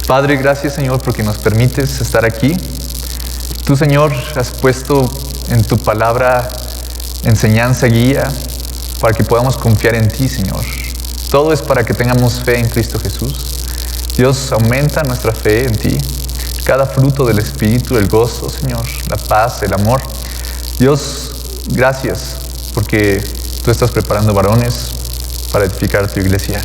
Padre, gracias, Señor, porque nos permites estar aquí. Tú, Señor, has puesto en tu palabra enseñanza, guía, para que podamos confiar en ti, Señor. Todo es para que tengamos fe en Cristo Jesús. Dios, aumenta nuestra fe en ti. Cada fruto del Espíritu, el gozo, Señor, la paz, el amor. Dios, gracias, porque tú estás preparando varones para edificar tu iglesia.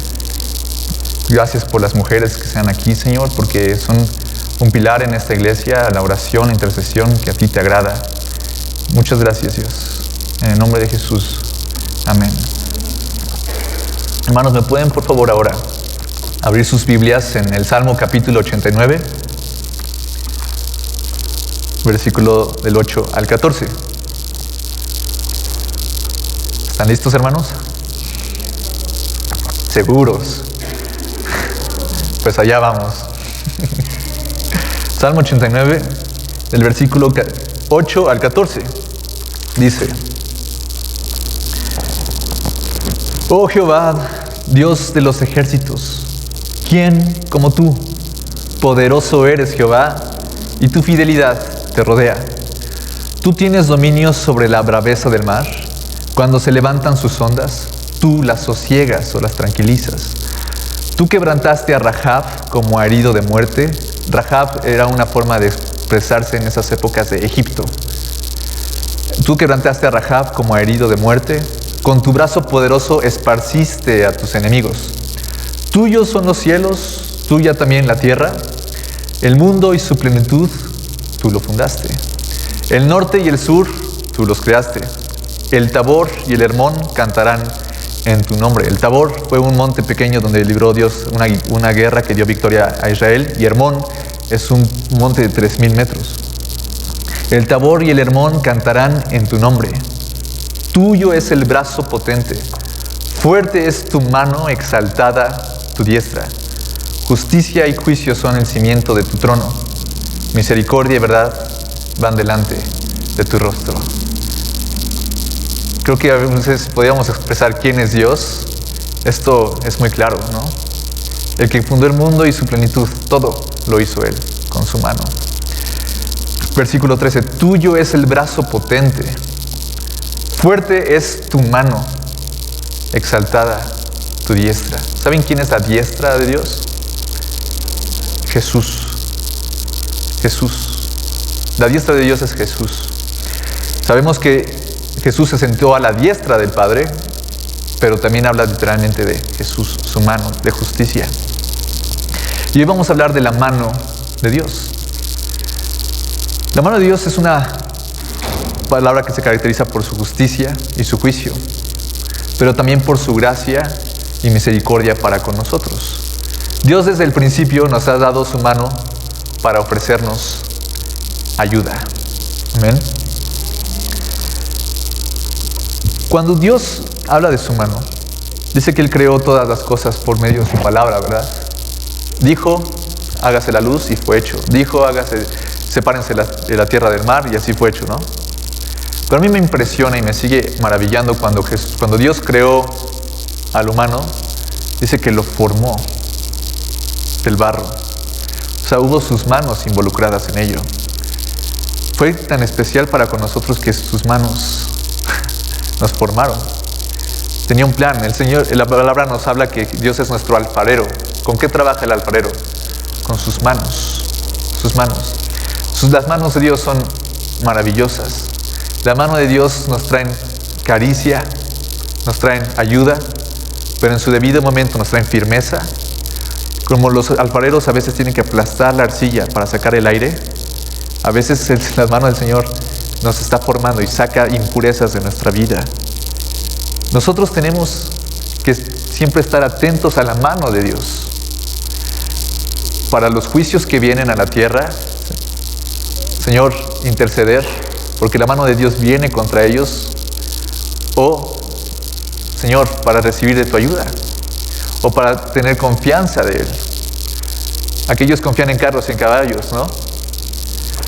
Gracias por las mujeres que están aquí, Señor, porque son un pilar en esta iglesia, la oración, la intercesión que a ti te agrada. Muchas gracias, Dios. En el nombre de Jesús. Amén. Hermanos, ¿me pueden por favor ahora abrir sus Biblias en el Salmo capítulo 89, versículo del 8 al 14? ¿Están listos, hermanos? ¿Seguros? Pues allá vamos. Salmo 89, del versículo 8 al 14. Dice: Oh Jehová, Dios de los ejércitos, ¿quién como tú? Poderoso eres, Jehová, y tu fidelidad te rodea. Tú tienes dominio sobre la braveza del mar. Cuando se levantan sus ondas, tú las sosiegas o las tranquilizas. Tú quebrantaste a Rahab como a herido de muerte. Rahab era una forma de expresarse en esas épocas de Egipto. Tú quebrantaste a Rahab como a herido de muerte. Con tu brazo poderoso esparciste a tus enemigos. Tuyos son los cielos, tuya también la tierra. El mundo y su plenitud, tú lo fundaste. El norte y el sur, tú los creaste. El Tabor y el Hermón cantarán en tu nombre. El Tabor fue un monte pequeño donde libró Dios una guerra que dio victoria a Israel, y Hermón es un monte de 3000 metros. El Tabor y el Hermón cantarán en tu nombre. Tuyo es el brazo potente, fuerte es tu mano, exaltada tu diestra. Justicia y juicio son el cimiento de tu trono. Misericordia y verdad van delante de tu rostro. Creo que a veces podríamos expresar quién es Dios. Esto es muy claro, ¿no? El que fundó el mundo y su plenitud, todo lo hizo Él con su mano. Versículo 13, tuyo es el brazo potente, fuerte es tu mano, exaltada tu diestra. ¿Saben quién es la diestra de Dios? Jesús. Jesús. La diestra de Dios es Jesús. Sabemos que Jesús se sentó a la diestra del Padre, pero también habla literalmente de Jesús, su mano de justicia. Y hoy vamos a hablar de la mano de Dios. La mano de Dios es una palabra que se caracteriza por su justicia y su juicio, pero también por su gracia y misericordia para con nosotros. Dios desde el principio nos ha dado su mano para ofrecernos ayuda. Amén. Cuando Dios habla de su mano, dice que Él creó todas las cosas por medio de su palabra, ¿verdad? Dijo, hágase la luz, y fue hecho. Dijo, sepárense de la tierra del mar, y así fue hecho, ¿no? Pero a mí me impresiona y me sigue maravillando cuando Dios creó al humano, dice que lo formó del barro. O sea, hubo sus manos involucradas en ello. Fue tan especial para con nosotros que sus manos nos formaron. Tenía un plan. El Señor, la palabra nos habla que Dios es nuestro alfarero. ¿Con qué trabaja el alfarero? Con sus manos. Sus manos. Las manos de Dios son maravillosas. La mano de Dios nos traen caricia, nos traen ayuda, pero en su debido momento nos traen firmeza. Como los alfareros a veces tienen que aplastar la arcilla para sacar el aire, a veces las manos del Señor nos está formando y saca impurezas de nuestra vida. Nosotros tenemos que siempre estar atentos a la mano de Dios. Para los juicios que vienen a la tierra, Señor, interceder, porque la mano de Dios viene contra ellos. O, Señor, para recibir de tu ayuda, o para tener confianza de Él. Aquellos confían en carros y en caballos, ¿no?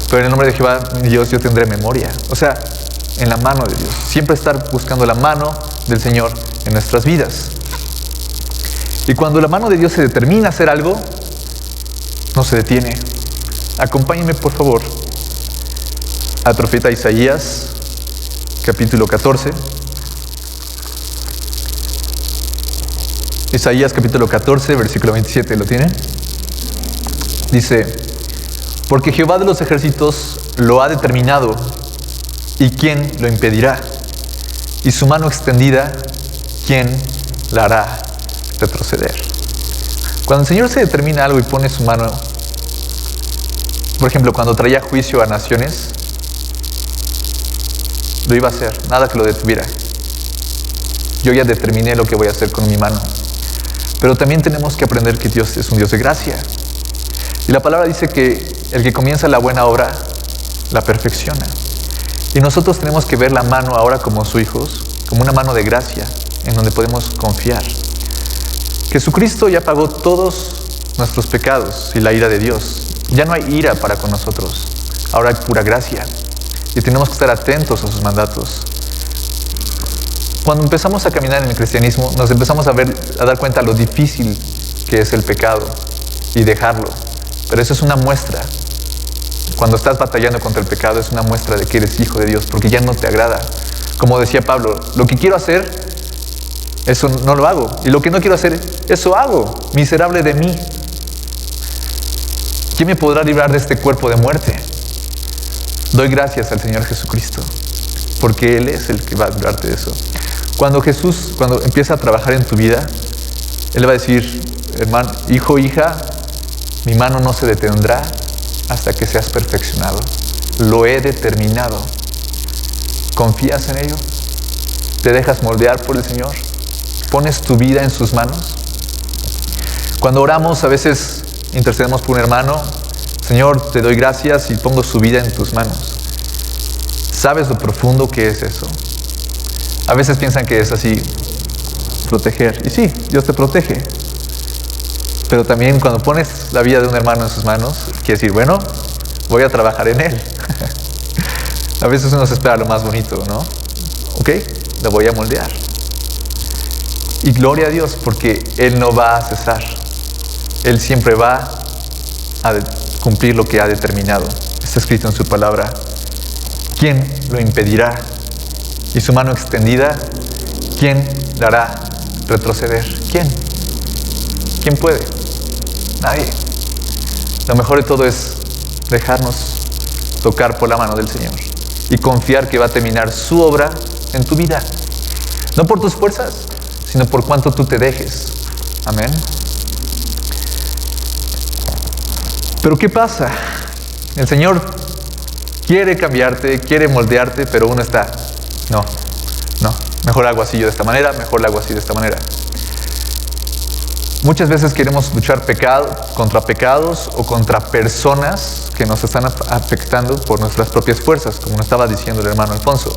Pero en el nombre de Jehová, Dios, yo tendré memoria. O sea, en la mano de Dios. Siempre estar buscando la mano del Señor en nuestras vidas. Y cuando la mano de Dios se determina a hacer algo, no se detiene. Acompáñenme, por favor, al profeta Isaías, capítulo 14. Isaías, capítulo 14, versículo 27, ¿lo tienen? Dice: porque Jehová de los ejércitos lo ha determinado, ¿y quién lo impedirá? Y su mano extendida, ¿quién la hará retroceder? Cuando el Señor se determina algo y pone su mano, por ejemplo, cuando traía juicio a naciones, lo iba a hacer, nada que lo detuviera. Yo ya determiné lo que voy a hacer con mi mano. Pero también tenemos que aprender que Dios es un Dios de gracia. Y la palabra dice que el que comienza la buena obra, la perfecciona. Y nosotros tenemos que ver la mano ahora como sus hijos, como una mano de gracia, en donde podemos confiar. Jesucristo ya pagó todos nuestros pecados y la ira de Dios. Ya no hay ira para con nosotros. Ahora hay pura gracia. Y tenemos que estar atentos a sus mandatos. Cuando empezamos a caminar en el cristianismo, nos empezamos a dar cuenta de lo difícil que es el pecado y dejarlo. Pero eso es una muestra. Cuando estás batallando contra el pecado, es una muestra de que eres hijo de Dios, porque ya no te agrada. Como decía Pablo, lo que quiero hacer, eso no lo hago. Y lo que no quiero hacer, eso hago. Miserable de mí. ¿Quién me podrá librar de este cuerpo de muerte? Doy gracias al Señor Jesucristo, porque Él es el que va a librarte de eso. Cuando Jesús, cuando empieza a trabajar en tu vida, Él va a decir: hermano, hijo, hija, mi mano no se detendrá hasta que seas perfeccionado. Lo he determinado. ¿Confías en ello? ¿Te dejas moldear por el Señor? ¿Pones tu vida en sus manos? Cuando oramos, a veces intercedemos por un hermano: Señor, te doy gracias y pongo su vida en tus manos. ¿Sabes lo profundo que es eso? A veces piensan que es así, proteger. Y sí, Dios te protege. Pero también cuando pones la vida de un hermano en sus manos, quiere decir, bueno, voy a trabajar en él. A veces uno se espera lo más bonito, ¿no? Ok, lo voy a moldear. Y gloria a Dios, porque Él no va a cesar. Él siempre va a cumplir lo que ha determinado. Está escrito en su palabra. ¿Quién lo impedirá? Y su mano extendida, ¿quién la hará retroceder? ¿Quién? ¿Quién puede? Nadie. Lo mejor de todo es dejarnos tocar por la mano del Señor y confiar que va a terminar su obra en tu vida. No por tus fuerzas, sino por cuánto tú te dejes. Amén. Pero ¿qué pasa? El Señor quiere cambiarte, quiere moldearte, pero uno está, no, mejor hago así yo de esta manera, mejor lo hago así de esta manera. Muchas veces queremos luchar contra pecados o contra personas que nos están afectando por nuestras propias fuerzas, como nos estaba diciendo el hermano Alfonso.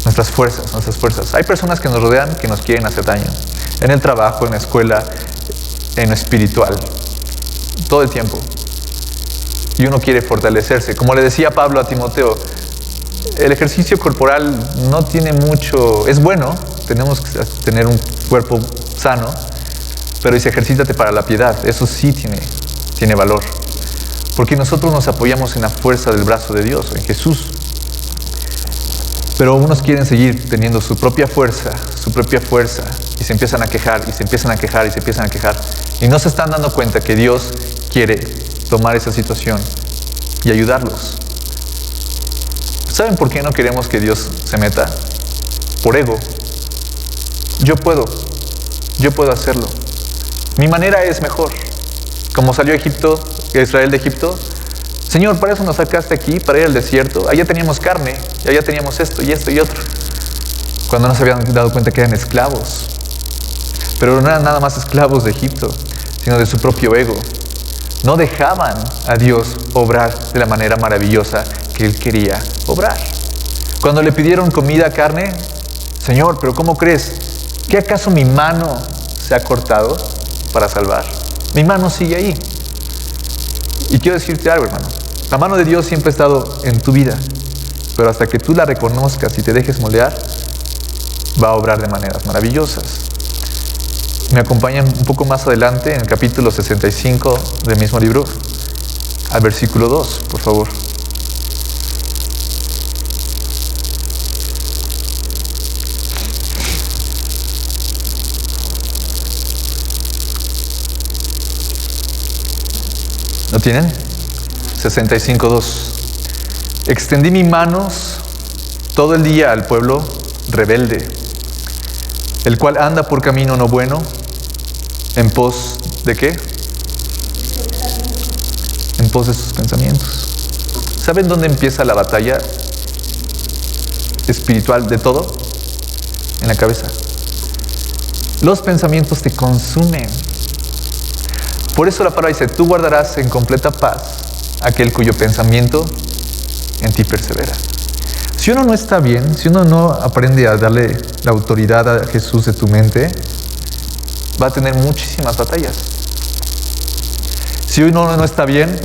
Nuestras fuerzas. Hay personas que nos rodean que nos quieren hacer daño. En el trabajo, en la escuela, en lo espiritual. Todo el tiempo. Y uno quiere fortalecerse. Como le decía Pablo a Timoteo, el ejercicio corporal no tiene mucho... Es bueno, tenemos que tener un cuerpo sano, pero dice, ejercítate para la piedad. Eso sí tiene valor. Porque nosotros nos apoyamos en la fuerza del brazo de Dios, en Jesús. Pero unos quieren seguir teniendo su propia fuerza, y se empiezan a quejar, y se empiezan a quejar, y se empiezan a quejar. Y no se están dando cuenta que Dios quiere tomar esa situación y ayudarlos. ¿Saben por qué no queremos que Dios se meta? Por ego. Yo puedo hacerlo. Mi manera es mejor. Como salió Israel de Egipto, Señor, para eso nos sacaste aquí, para ir al desierto. Allá teníamos carne, y allá teníamos esto y esto y otro. Cuando no se habían dado cuenta que eran esclavos. Pero no eran nada más esclavos de Egipto, sino de su propio ego. No dejaban a Dios obrar de la manera maravillosa que Él quería obrar. Cuando le pidieron comida, carne, Señor, ¿pero cómo crees? ¿Que acaso mi mano se ha cortado para salvar? Mi mano sigue ahí. Y quiero decirte algo, hermano. La mano de Dios siempre ha estado en tu vida. Pero hasta que tú la reconozcas y te dejes moldear, va a obrar de maneras maravillosas. Me acompañan un poco más adelante, en el capítulo 65 del mismo libro, al versículo 2, por favor. ¿Lo tienen? 65:2. Extendí mis manos todo el día al pueblo rebelde, el cual anda por camino no bueno, en pos ¿de qué? En pos de sus pensamientos. ¿Saben dónde empieza la batalla espiritual de todo? En la cabeza. Los pensamientos te consumen. Por eso la palabra dice, tú guardarás en completa paz aquel cuyo pensamiento en ti persevera. Si uno no está bien, si uno no aprende a darle la autoridad a Jesús de tu mente, va a tener muchísimas batallas. Si uno no está bien,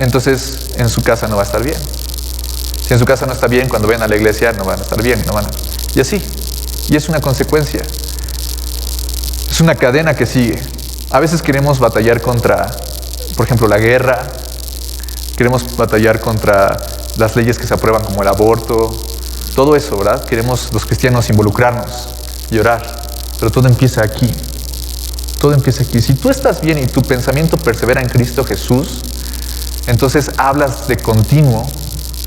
entonces en su casa no va a estar bien. Si en su casa no está bien, cuando vayan a la iglesia no van a estar bien, y así. Y es una consecuencia. Es una cadena que sigue. A veces queremos batallar contra, por ejemplo, la guerra. Queremos batallar contra las leyes que se aprueban como el aborto. Todo eso, ¿verdad? Queremos los cristianos involucrarnos y orar. Pero todo empieza aquí. Todo empieza aquí. Si tú estás bien y tu pensamiento persevera en Cristo Jesús, entonces hablas de continuo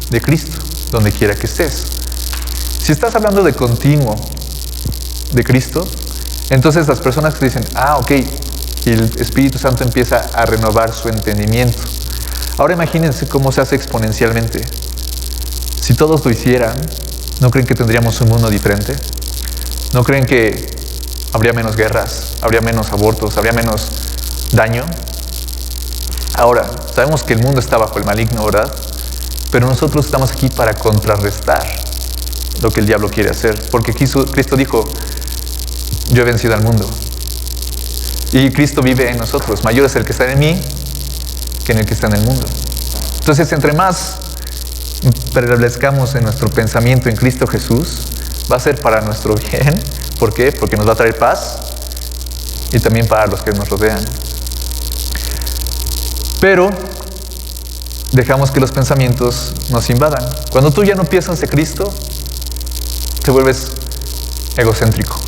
de Cristo, donde quiera que estés. Si estás hablando de continuo de Cristo, entonces las personas que dicen, ok, y el Espíritu Santo empieza a renovar su entendimiento. Ahora imagínense cómo se hace exponencialmente. Si todos lo hicieran, ¿no creen que tendríamos un mundo diferente? ¿No creen que habría menos guerras, habría menos abortos, habría menos daño? Ahora, sabemos que el mundo está bajo el maligno, ¿verdad? Pero nosotros estamos aquí para contrarrestar lo que el diablo quiere hacer. Porque Cristo dijo, yo he vencido al mundo. Y Cristo vive en nosotros. Mayor es el que está en mí que en el que está en el mundo. Entonces, entre más prevalezcamos en nuestro pensamiento en Cristo Jesús, va a ser para nuestro bien. ¿Por qué? Porque nos va a traer paz y también para los que nos rodean. Pero dejamos que los pensamientos nos invadan. Cuando tú ya no piensas en Cristo, te vuelves egocéntrico.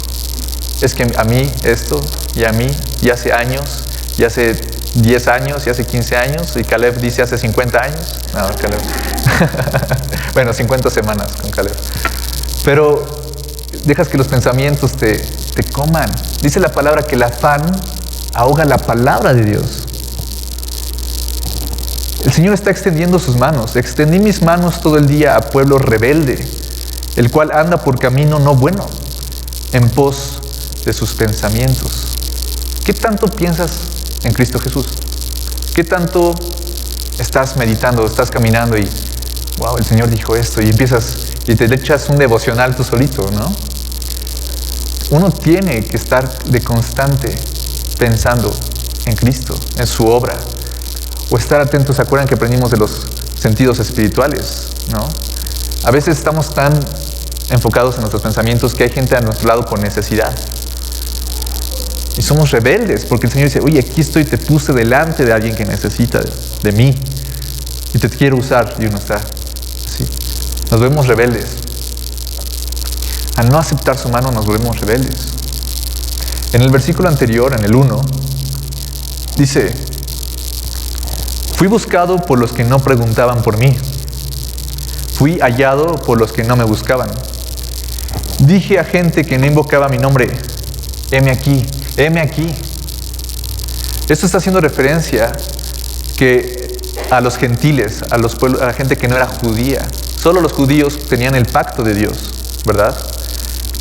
Es que a mí esto y a mí, y hace años, y hace 10 años, y hace 15 años, y Caleb dice hace 50 años. No, Caleb. Bueno, 50 semanas con Caleb. Pero dejas que los pensamientos te coman. Dice la palabra que el afán ahoga la palabra de Dios. El Señor está extendiendo sus manos. Extendí mis manos todo el día a pueblo rebelde, el cual anda por camino no bueno, en pos de sus pensamientos. ¿Qué tanto piensas en Cristo Jesús? ¿Qué tanto estás meditando, estás caminando y, wow, el Señor dijo esto, y empiezas y te echas un devocional tú solito, ¿no? Uno tiene que estar de constante pensando en Cristo, en su obra, o estar atentos. ¿Se acuerdan que aprendimos de los sentidos espirituales, no? A veces estamos tan enfocados en nuestros pensamientos que hay gente a nuestro lado con necesidad. Y somos rebeldes, porque el Señor dice, oye, aquí estoy, te puse delante de alguien que necesita de mí, y te quiero usar, y uno está así. Nos vemos rebeldes. Al no aceptar su mano, nos volvemos rebeldes. En el versículo anterior, en el 1, dice, fui buscado por los que no preguntaban por mí. Fui hallado por los que no me buscaban. Dije a gente que no invocaba mi nombre, heme aquí, heme aquí. Esto está haciendo referencia que a los gentiles, a la gente que no era judía. Solo los judíos tenían el pacto de Dios, ¿verdad?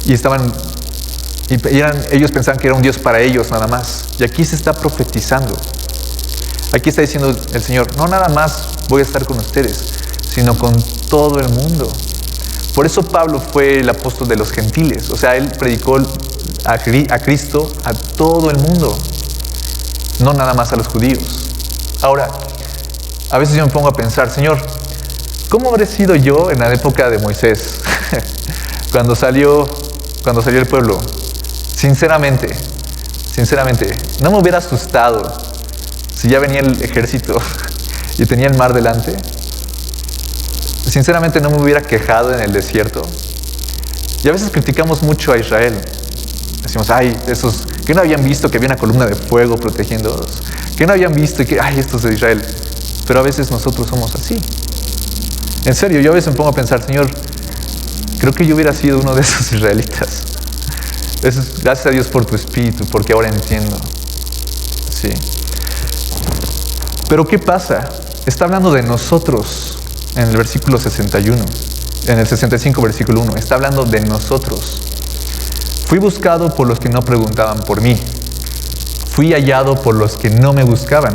Y ellos pensaban que era un Dios para ellos nada más. Y aquí se está profetizando. Aquí está diciendo el Señor, no nada más voy a estar con ustedes, sino con todo el mundo. Por eso Pablo fue el apóstol de los gentiles. O sea, él predicó a Cristo a todo el mundo, no nada más a los judíos. Ahora, a veces yo me pongo a pensar, Señor, ¿cómo habré sido yo en la época de Moisés? cuando salió el pueblo. Sinceramente, no me hubiera asustado si ya venía el ejército y tenía el mar delante, sinceramente no me hubiera quejado en el desierto. Y a veces criticamos mucho a Israel. Decimos, ay, esos que no habían visto que había una columna de fuego protegiéndolos, que no habían visto que, ay, estos de Israel. Pero a veces nosotros somos así. En serio, yo a veces me pongo a pensar, Señor, creo que yo hubiera sido uno de esos israelitas. Gracias a Dios por tu espíritu, porque ahora entiendo. Sí. Pero ¿qué pasa? Está hablando de nosotros en el versículo 61. En el 65, versículo 1. Está hablando de nosotros. Fui buscado por los que no preguntaban por mí. Fui hallado por los que no me buscaban.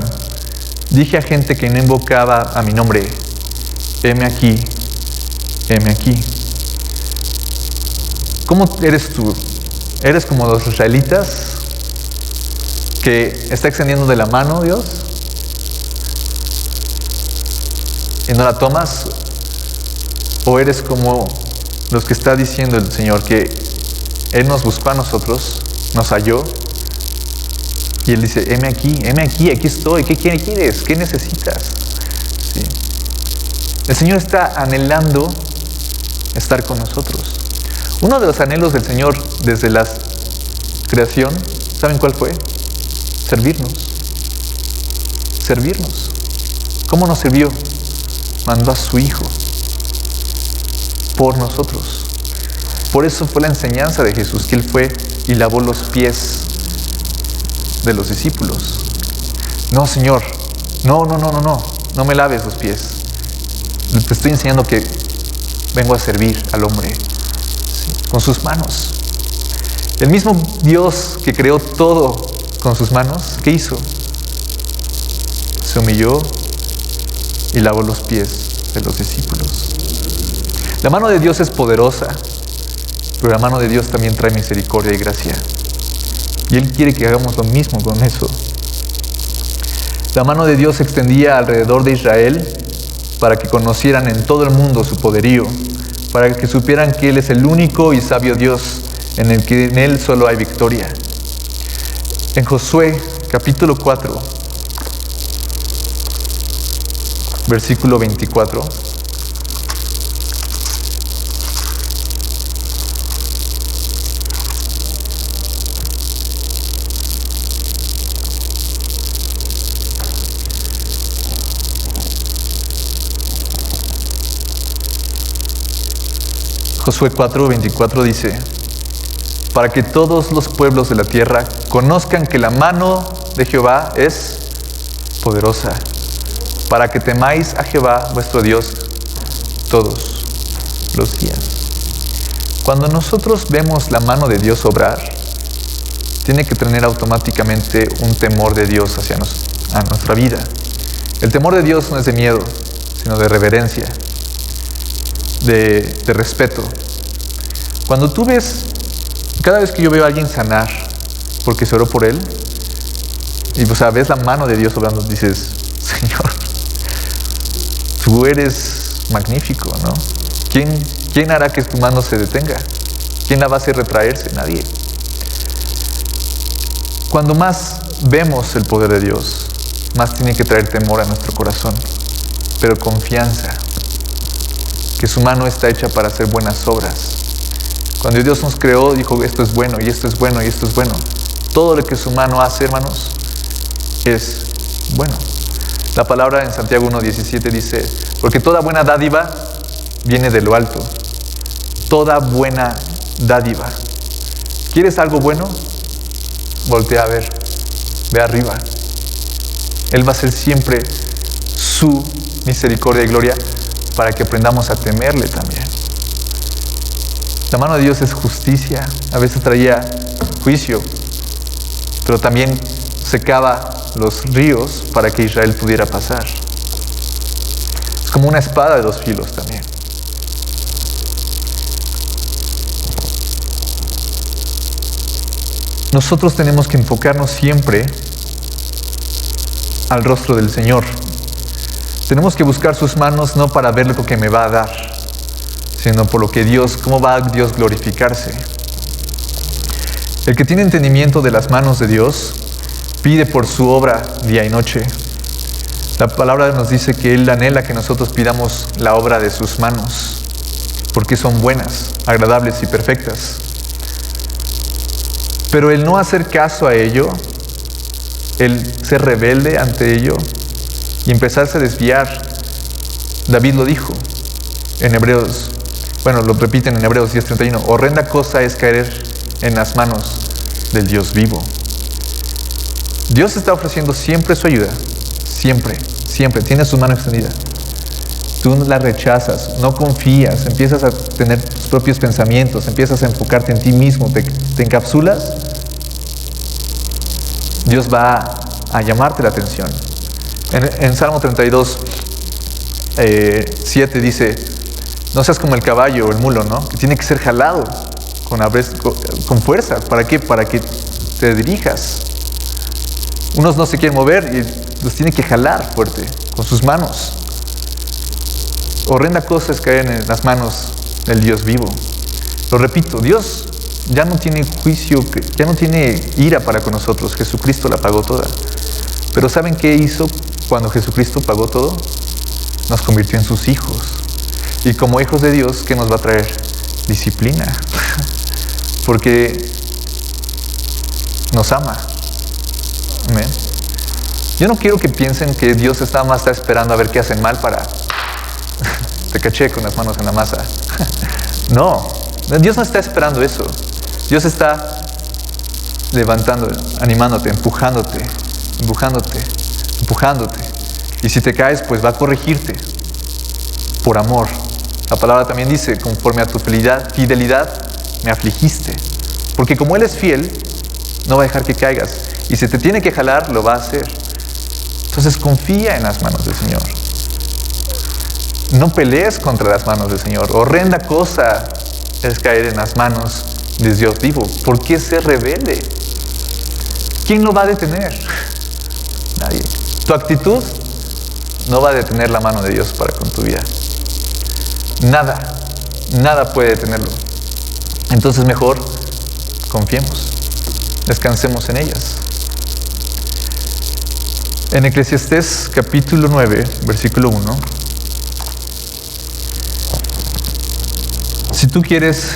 Dije a gente que no invocaba a mi nombre, heme aquí, heme aquí. ¿Cómo eres tú? ¿Eres como los israelitas que está extendiendo de la mano Dios y no la tomas? ¿O eres como los que está diciendo el Señor que Él nos buscó a nosotros, nos halló y Él dice, heme aquí estoy, ¿qué quieres? ¿Qué necesitas? Sí. El Señor está anhelando estar con nosotros. Uno de los anhelos del Señor desde la creación, ¿saben cuál fue? Servirnos. Servirnos. ¿Cómo nos sirvió? Mandó a su Hijo por nosotros. Por eso fue la enseñanza de Jesús, que Él fue y lavó los pies de los discípulos. No, Señor, no me laves los pies. Te estoy enseñando que vengo a servir al hombre, ¿sí? Con sus manos. El mismo Dios que creó todo con sus manos, ¿qué hizo? Se humilló y lavó los pies de los discípulos. La mano de Dios es poderosa, pero la mano de Dios también trae misericordia y gracia. Y Él quiere que hagamos lo mismo con eso. La mano de Dios se extendía alrededor de Israel para que conocieran en todo el mundo su poderío, para que supieran que Él es el único y sabio Dios, en el que en Él solo hay victoria. En Josué, capítulo 4, versículo 24, Josué 4:24 dice, para que todos los pueblos de la tierra conozcan que la mano de Jehová es poderosa, para que temáis a Jehová vuestro Dios todos los días. Cuando nosotros vemos la mano de Dios obrar, tiene que tener automáticamente un temor de Dios hacia a nuestra vida. El temor de Dios no es de miedo, sino de reverencia, de respeto. Cuando tú ves, cada vez que yo veo a alguien sanar porque se oró por él, y ves la mano de Dios obrando, dices, Señor, tú eres magnífico, ¿no? ¿Quién hará que tu mano se detenga? ¿Quién la va a hacer retraerse? Nadie. Cuando más vemos el poder de Dios, más tiene que traer temor a nuestro corazón, pero confianza, que su mano está hecha para hacer buenas obras. Cuando Dios nos creó, dijo, esto es bueno, y esto es bueno, y esto es bueno. Todo lo que su mano hace, hermanos, es bueno. La palabra en Santiago 1:17 dice, porque toda buena dádiva viene de lo alto. Toda buena dádiva. ¿Quieres algo bueno? Voltea a ver. Ve arriba. Él va a ser siempre su misericordia y gloria para que aprendamos a temerle también. La mano de Dios es justicia. A veces traía juicio, pero también secaba los ríos para que Israel pudiera pasar. Es como una espada de dos filos también. Nosotros tenemos que enfocarnos siempre al rostro del Señor. Tenemos que buscar sus manos no para ver lo que me va a dar, sino por lo que cómo va a Dios glorificarse. El que tiene entendimiento de las manos de Dios, pide por su obra día y noche. La palabra nos dice que Él anhela que nosotros pidamos la obra de sus manos, porque son buenas, agradables y perfectas. Pero el no hacer caso a ello, el ser rebelde ante ello y empezarse a desviar, David lo dijo en Hebreos, lo repiten en Hebreos 10:31, horrenda cosa es caer en las manos del Dios vivo. Dios está ofreciendo siempre su ayuda, siempre, tiene su mano extendida. Tú la rechazas, no confías, empiezas a tener tus propios pensamientos, empiezas a enfocarte en ti mismo, te encapsulas. Dios va a llamarte la atención. En Salmo 32, 7 dice, no seas como el caballo o el mulo, ¿no? Que tiene que ser jalado con fuerza. ¿Para qué? Para que te dirijas. Unos no se quieren mover y los tiene que jalar fuerte con sus manos. Horrenda cosa es caer en las manos del Dios vivo. Lo repito, Dios ya no tiene juicio, ya no tiene ira para con nosotros. Jesucristo la pagó toda. Pero ¿saben qué hizo cuando Jesucristo pagó todo? Nos convirtió en sus hijos. Y como hijos de Dios, ¿qué nos va a traer? Disciplina. Porque nos ama. Amén. Yo no quiero que piensen que Dios está esperando a ver qué hacen mal para te caché con las manos en la masa. No, Dios no está esperando eso. Dios está levantando, animándote, empujándote. Y si te caes, pues va a corregirte por amor. La palabra también dice, conforme a tu fidelidad me afligiste. Porque como Él es fiel, no va a dejar que caigas. Y si te tiene que jalar, lo va a hacer. Entonces confía en las manos del Señor. No pelees contra las manos del Señor. Horrenda cosa es caer en las manos de Dios vivo. ¿Por qué ser rebelde? ¿Quién lo va a detener? Nadie. Tu actitud no va a detener la mano de Dios para con tu vida. Nada puede detenerlo. Entonces mejor confiemos, descansemos en ellas. En Eclesiastés capítulo 9, versículo 1. Si tú quieres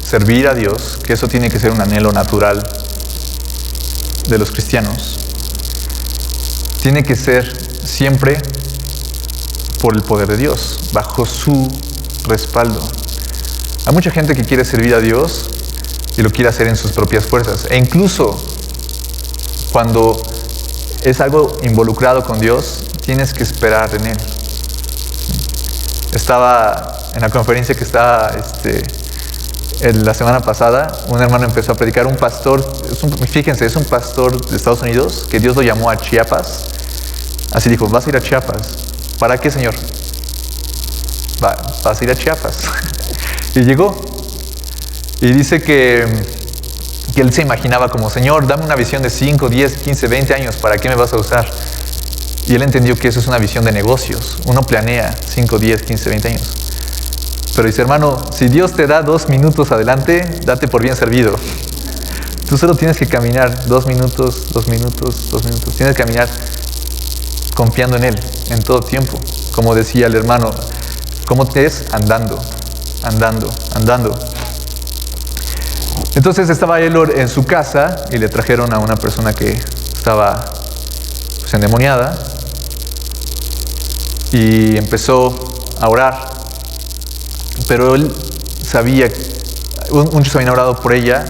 servir a Dios, que eso tiene que ser un anhelo natural de los cristianos, tiene que ser siempre por el poder de Dios, bajo su respaldo. Hay mucha gente que quiere servir a Dios y lo quiere hacer en sus propias fuerzas. E incluso cuando es algo involucrado con Dios, tienes que esperar en Él. Estaba en la conferencia que estaba la semana pasada, un hermano empezó a predicar, un pastor, fíjense, es un pastor de Estados Unidos, que Dios lo llamó a Chiapas. Así dijo, vas a ir a Chiapas. ¿Para qué, Señor? Vas a ir a Chiapas. Y llegó. Y dice que él se imaginaba como, Señor, dame una visión de 5, 10, 15, 20 años, ¿para qué me vas a usar? Y él entendió que eso es una visión de negocios. Uno planea 5, 10, 15, 20 años. Pero dice, hermano, si Dios te da 2 minutos adelante, date por bien servido. Tú solo tienes que caminar 2 minutos, 2 minutos, 2 minutos. Tienes que caminar confiando en Él, en todo tiempo. Como decía el hermano, ¿cómo te es? Andando. Entonces estaba él en su casa y le trajeron a una persona que estaba endemoniada y empezó a orar. Pero él sabía, muchos habían orado por ella,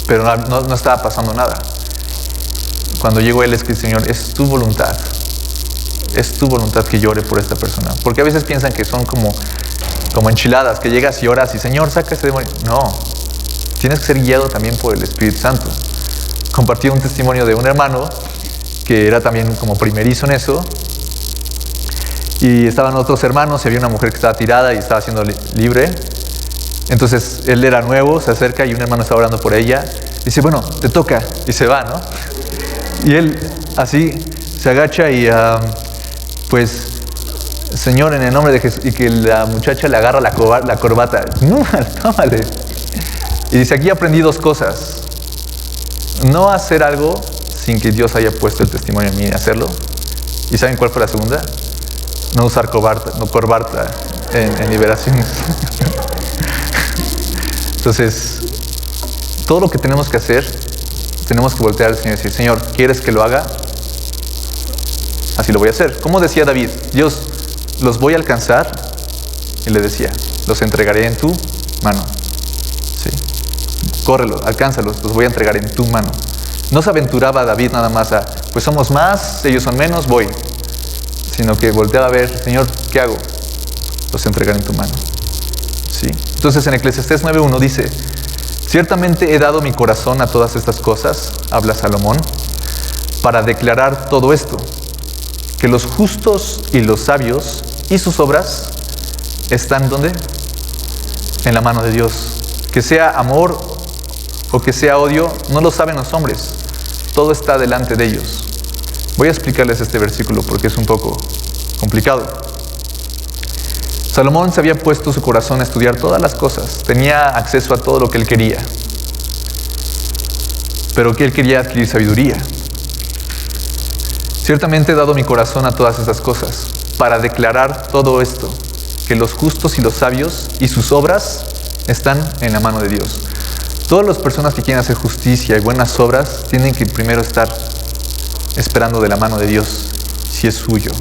pero no estaba pasando nada. Cuando llegó él, es que el Señor, es tu voluntad que yo ore por esta persona. Porque a veces piensan que son como enchiladas, que llegas y oras y Señor, saca ese demonio. No, tienes que ser guiado también por el Espíritu Santo. Compartí un testimonio de un hermano que era también como primerizo en eso. Y estaban otros hermanos y había una mujer que estaba tirada y estaba siendo libre. Entonces él era nuevo, se acerca y un hermano está orando por ella. Dice, bueno, te toca. Y se va, ¿no? Y él así se agacha y pues, Señor, en el nombre de Jesús. Y que la muchacha le agarra la corbata. No, tómale. Y dice, aquí aprendí 2 cosas. No hacer algo sin que Dios haya puesto el testimonio en mí de hacerlo. ¿Y saben cuál fue la segunda? No usar corbata en liberaciones. Entonces, todo lo que tenemos que hacer, tenemos que voltear al Señor y decir, Señor, ¿quieres que lo haga? Así lo voy a hacer. ¿Cómo decía David? Dios, los voy a alcanzar. Y le decía, los entregaré en tu mano. Sí. Córrelo, alcánzalos, los voy a entregar en tu mano. No se aventuraba David nada más a, pues somos más, ellos son menos, voy. Sino que volteaba a ver, Señor, ¿qué hago? Los entregaré en tu mano. ¿Sí? Entonces en Eclesiastés 9:1 dice, ciertamente he dado mi corazón a todas estas cosas, habla Salomón, para declarar todo esto, que los justos y los sabios y sus obras están, ¿dónde? En la mano de Dios. Que sea amor o que sea odio, no lo saben los hombres, todo está delante de ellos. Voy a explicarles este versículo porque es un poco complicado. Salomón se había puesto su corazón a estudiar todas las cosas, tenía acceso a todo lo que él quería, pero que él quería adquirir sabiduría. Ciertamente he dado mi corazón a todas estas cosas, para declarar todo esto, que los justos y los sabios y sus obras están en la mano de Dios. Todas las personas que quieren hacer justicia y buenas obras tienen que primero estar esperando de la mano de Dios, si es suyo.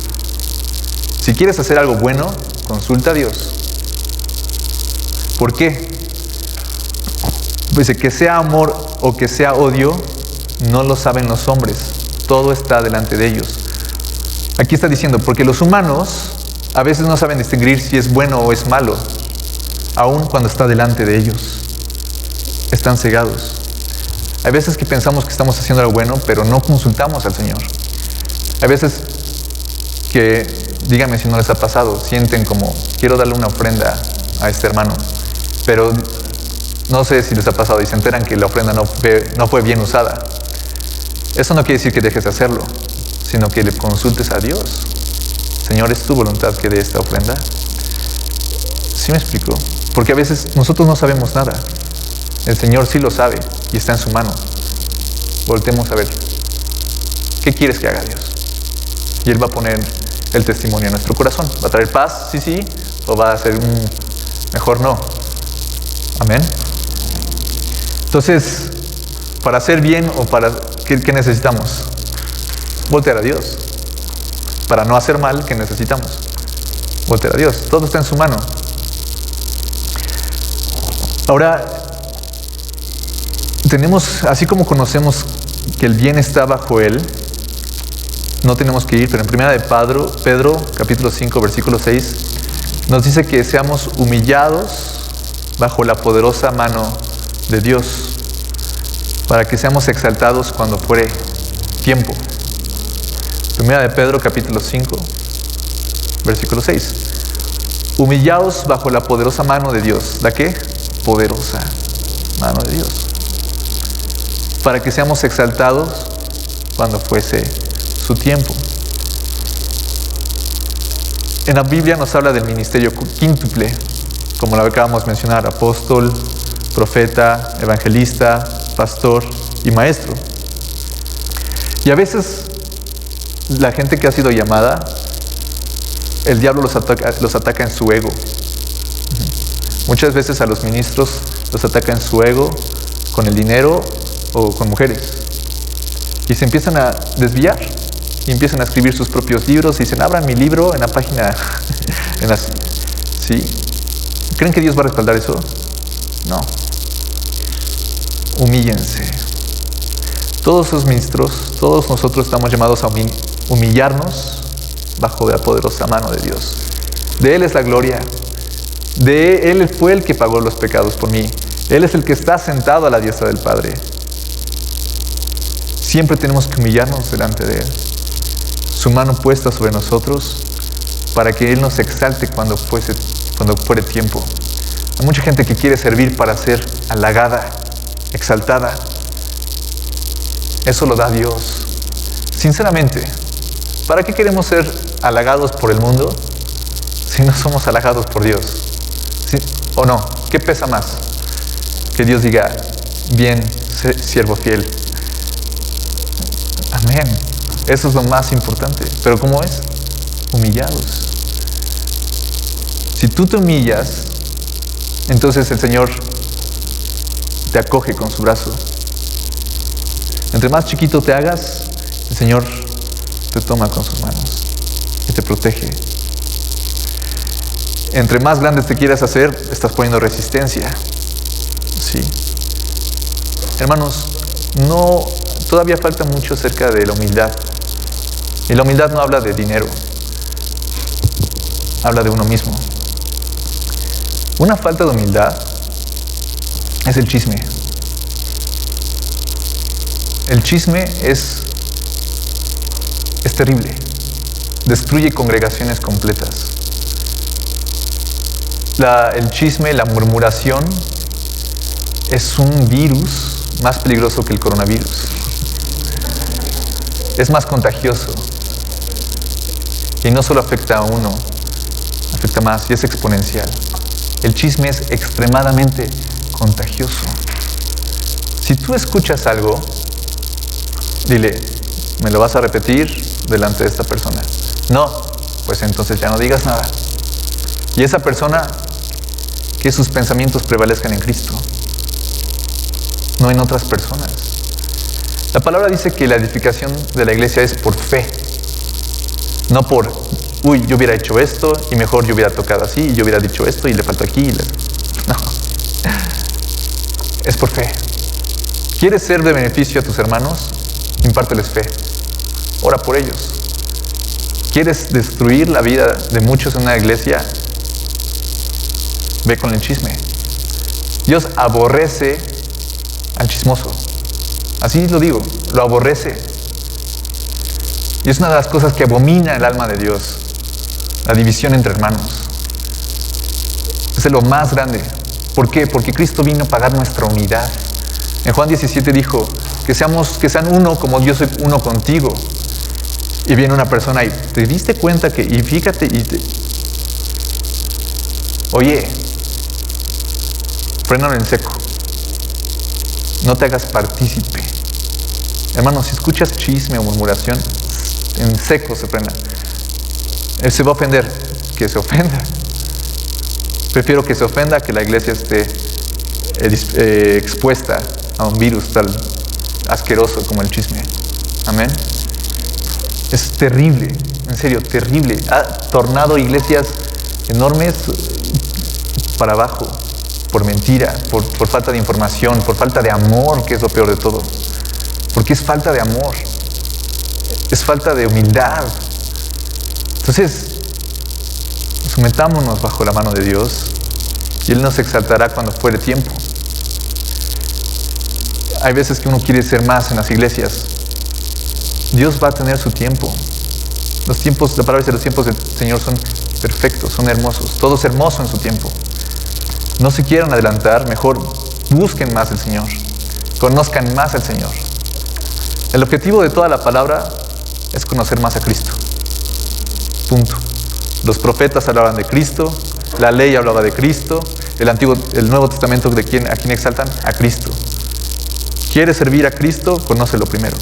Si quieres hacer algo bueno, consulta a Dios. ¿Por qué? Dice que sea amor o que sea odio, no lo saben los hombres. Todo está delante de ellos. Aquí está diciendo, porque los humanos a veces no saben distinguir si es bueno o es malo, aun cuando está delante de ellos. Están cegados. Hay veces que pensamos que estamos haciendo algo bueno, pero no consultamos al Señor. Hay veces que, díganme si no les ha pasado, sienten como, quiero darle una ofrenda a este hermano, pero no sé si les ha pasado y se enteran que la ofrenda no fue bien usada. Eso no quiere decir que dejes de hacerlo, sino que le consultes a Dios. Señor, ¿es tu voluntad que dé esta ofrenda? ¿Sí me explico? Porque a veces nosotros no sabemos nada. El Señor sí lo sabe y está en su mano. Voltemos a ver. ¿Qué quieres que haga Dios? Y Él va a poner el testimonio en nuestro corazón. ¿Va a traer paz? Sí, sí. ¿O va a ser mejor no? Amén. Entonces, para hacer bien o para... ¿Qué necesitamos? Voltear a Dios. Para no hacer mal, ¿qué necesitamos? Voltear a Dios. Todo está en su mano. Ahora, tenemos, así como conocemos que el bien está bajo Él, no tenemos que ir, pero en 1 de Pedro, capítulo 5, versículo 6, nos dice que seamos humillados bajo la poderosa mano de Dios, para que seamos exaltados cuando fuere tiempo. 1 de Pedro, capítulo 5, versículo 6. Humillaos bajo la poderosa mano de Dios. ¿La qué? Poderosa mano de Dios. Para que seamos exaltados cuando fuese su tiempo. En la Biblia nos habla del ministerio quíntuple, como lo acabamos de mencionar: apóstol, profeta, evangelista, pastor y maestro. Y a veces la gente que ha sido llamada, el diablo los ataca en su ego. Muchas veces a los ministros los ataca en su ego, con el dinero o con mujeres. Y se empiezan a desviar y empiezan a escribir sus propios libros y dicen, abran mi libro en la página. ¿Sí? ¿Creen que Dios va a respaldar eso? No. Humíllense. Todos esos ministros, todos nosotros estamos llamados a humillarnos bajo la poderosa mano de Dios. De Él es la gloria. De Él fue el que pagó los pecados por mí. Él es el que está sentado a la diestra del Padre. Siempre tenemos que humillarnos delante de Él. Su mano puesta sobre nosotros para que Él nos exalte cuando fuere tiempo. Hay mucha gente que quiere servir para ser halagada, exaltada. Eso lo da Dios. Sinceramente, ¿para qué queremos ser halagados por el mundo si no somos halagados por Dios? ¿Sí? ¿O no? ¿Qué pesa más? Que Dios diga, bien, siervo fiel. Amén. Eso es lo más importante. ¿Pero cómo es? Humillados. Si tú te humillas, entonces el Señor te acoge con su brazo. Entre más chiquito te hagas, el Señor te toma con sus manos y te protege. Entre más grande te quieras hacer, estás poniendo resistencia. Sí. Hermanos, todavía falta mucho acerca de la humildad. Y la humildad no habla de dinero, habla de uno mismo. Una falta de humildad es el chisme. El chisme es terrible. Destruye congregaciones completas. El chisme, la murmuración, es un virus más peligroso que el coronavirus. Es más contagioso. Y no solo afecta a uno, afecta más y es exponencial. El chisme es extremadamente contagioso. Si tú escuchas algo, dile, ¿me lo vas a repetir delante de esta persona? No, pues entonces ya no digas nada. Y esa persona, que sus pensamientos prevalezcan en Cristo, no en otras personas. La palabra dice que la edificación de la iglesia es por fe, no por, yo hubiera hecho esto y mejor yo hubiera tocado así y yo hubiera dicho esto y le faltó aquí. No, es por fe. ¿Quieres ser de beneficio a tus hermanos? Impárteles fe. Ora por ellos. ¿Quieres destruir la vida de muchos en una iglesia? Ve con el chisme. Dios aborrece al chismoso. Así lo digo, lo aborrece. Y es una de las cosas que abomina el alma de Dios, la división entre hermanos. Es lo más grande. ¿Por qué? Porque Cristo vino a pagar nuestra unidad. En Juan 17 dijo que sean uno como yo soy uno contigo. Y viene una persona y te diste cuenta que, y fíjate, oye, frénalo en seco. No te hagas partícipe. Hermano, si escuchas chisme o murmuración, en seco se frena. Él se va a ofender, que se ofenda. Prefiero que se ofenda a que la iglesia esté expuesta a un virus tan asqueroso como el chisme. Amén. Es terrible, en serio, terrible. Ha tornado iglesias enormes para abajo, por mentira, por falta de información, por falta de amor, que es lo peor de todo. Porque es falta de amor, es falta de humildad. Entonces, sometámonos bajo la mano de Dios y Él nos exaltará cuando fuere tiempo. Hay veces que uno quiere ser más en las iglesias. Dios va a tener su tiempo. Los tiempos, la palabra dice, los tiempos del Señor son perfectos, son hermosos. Todo es hermoso en su tiempo. No se quieran adelantar, mejor busquen más al Señor. Conozcan más al Señor. El objetivo de toda la palabra es conocer más a Cristo. Punto. Los profetas hablaban de Cristo, la ley hablaba de Cristo, el Nuevo Testamento, ¿a quién exaltan? A Cristo. ¿Quieres servir a Cristo? Conócelo primero,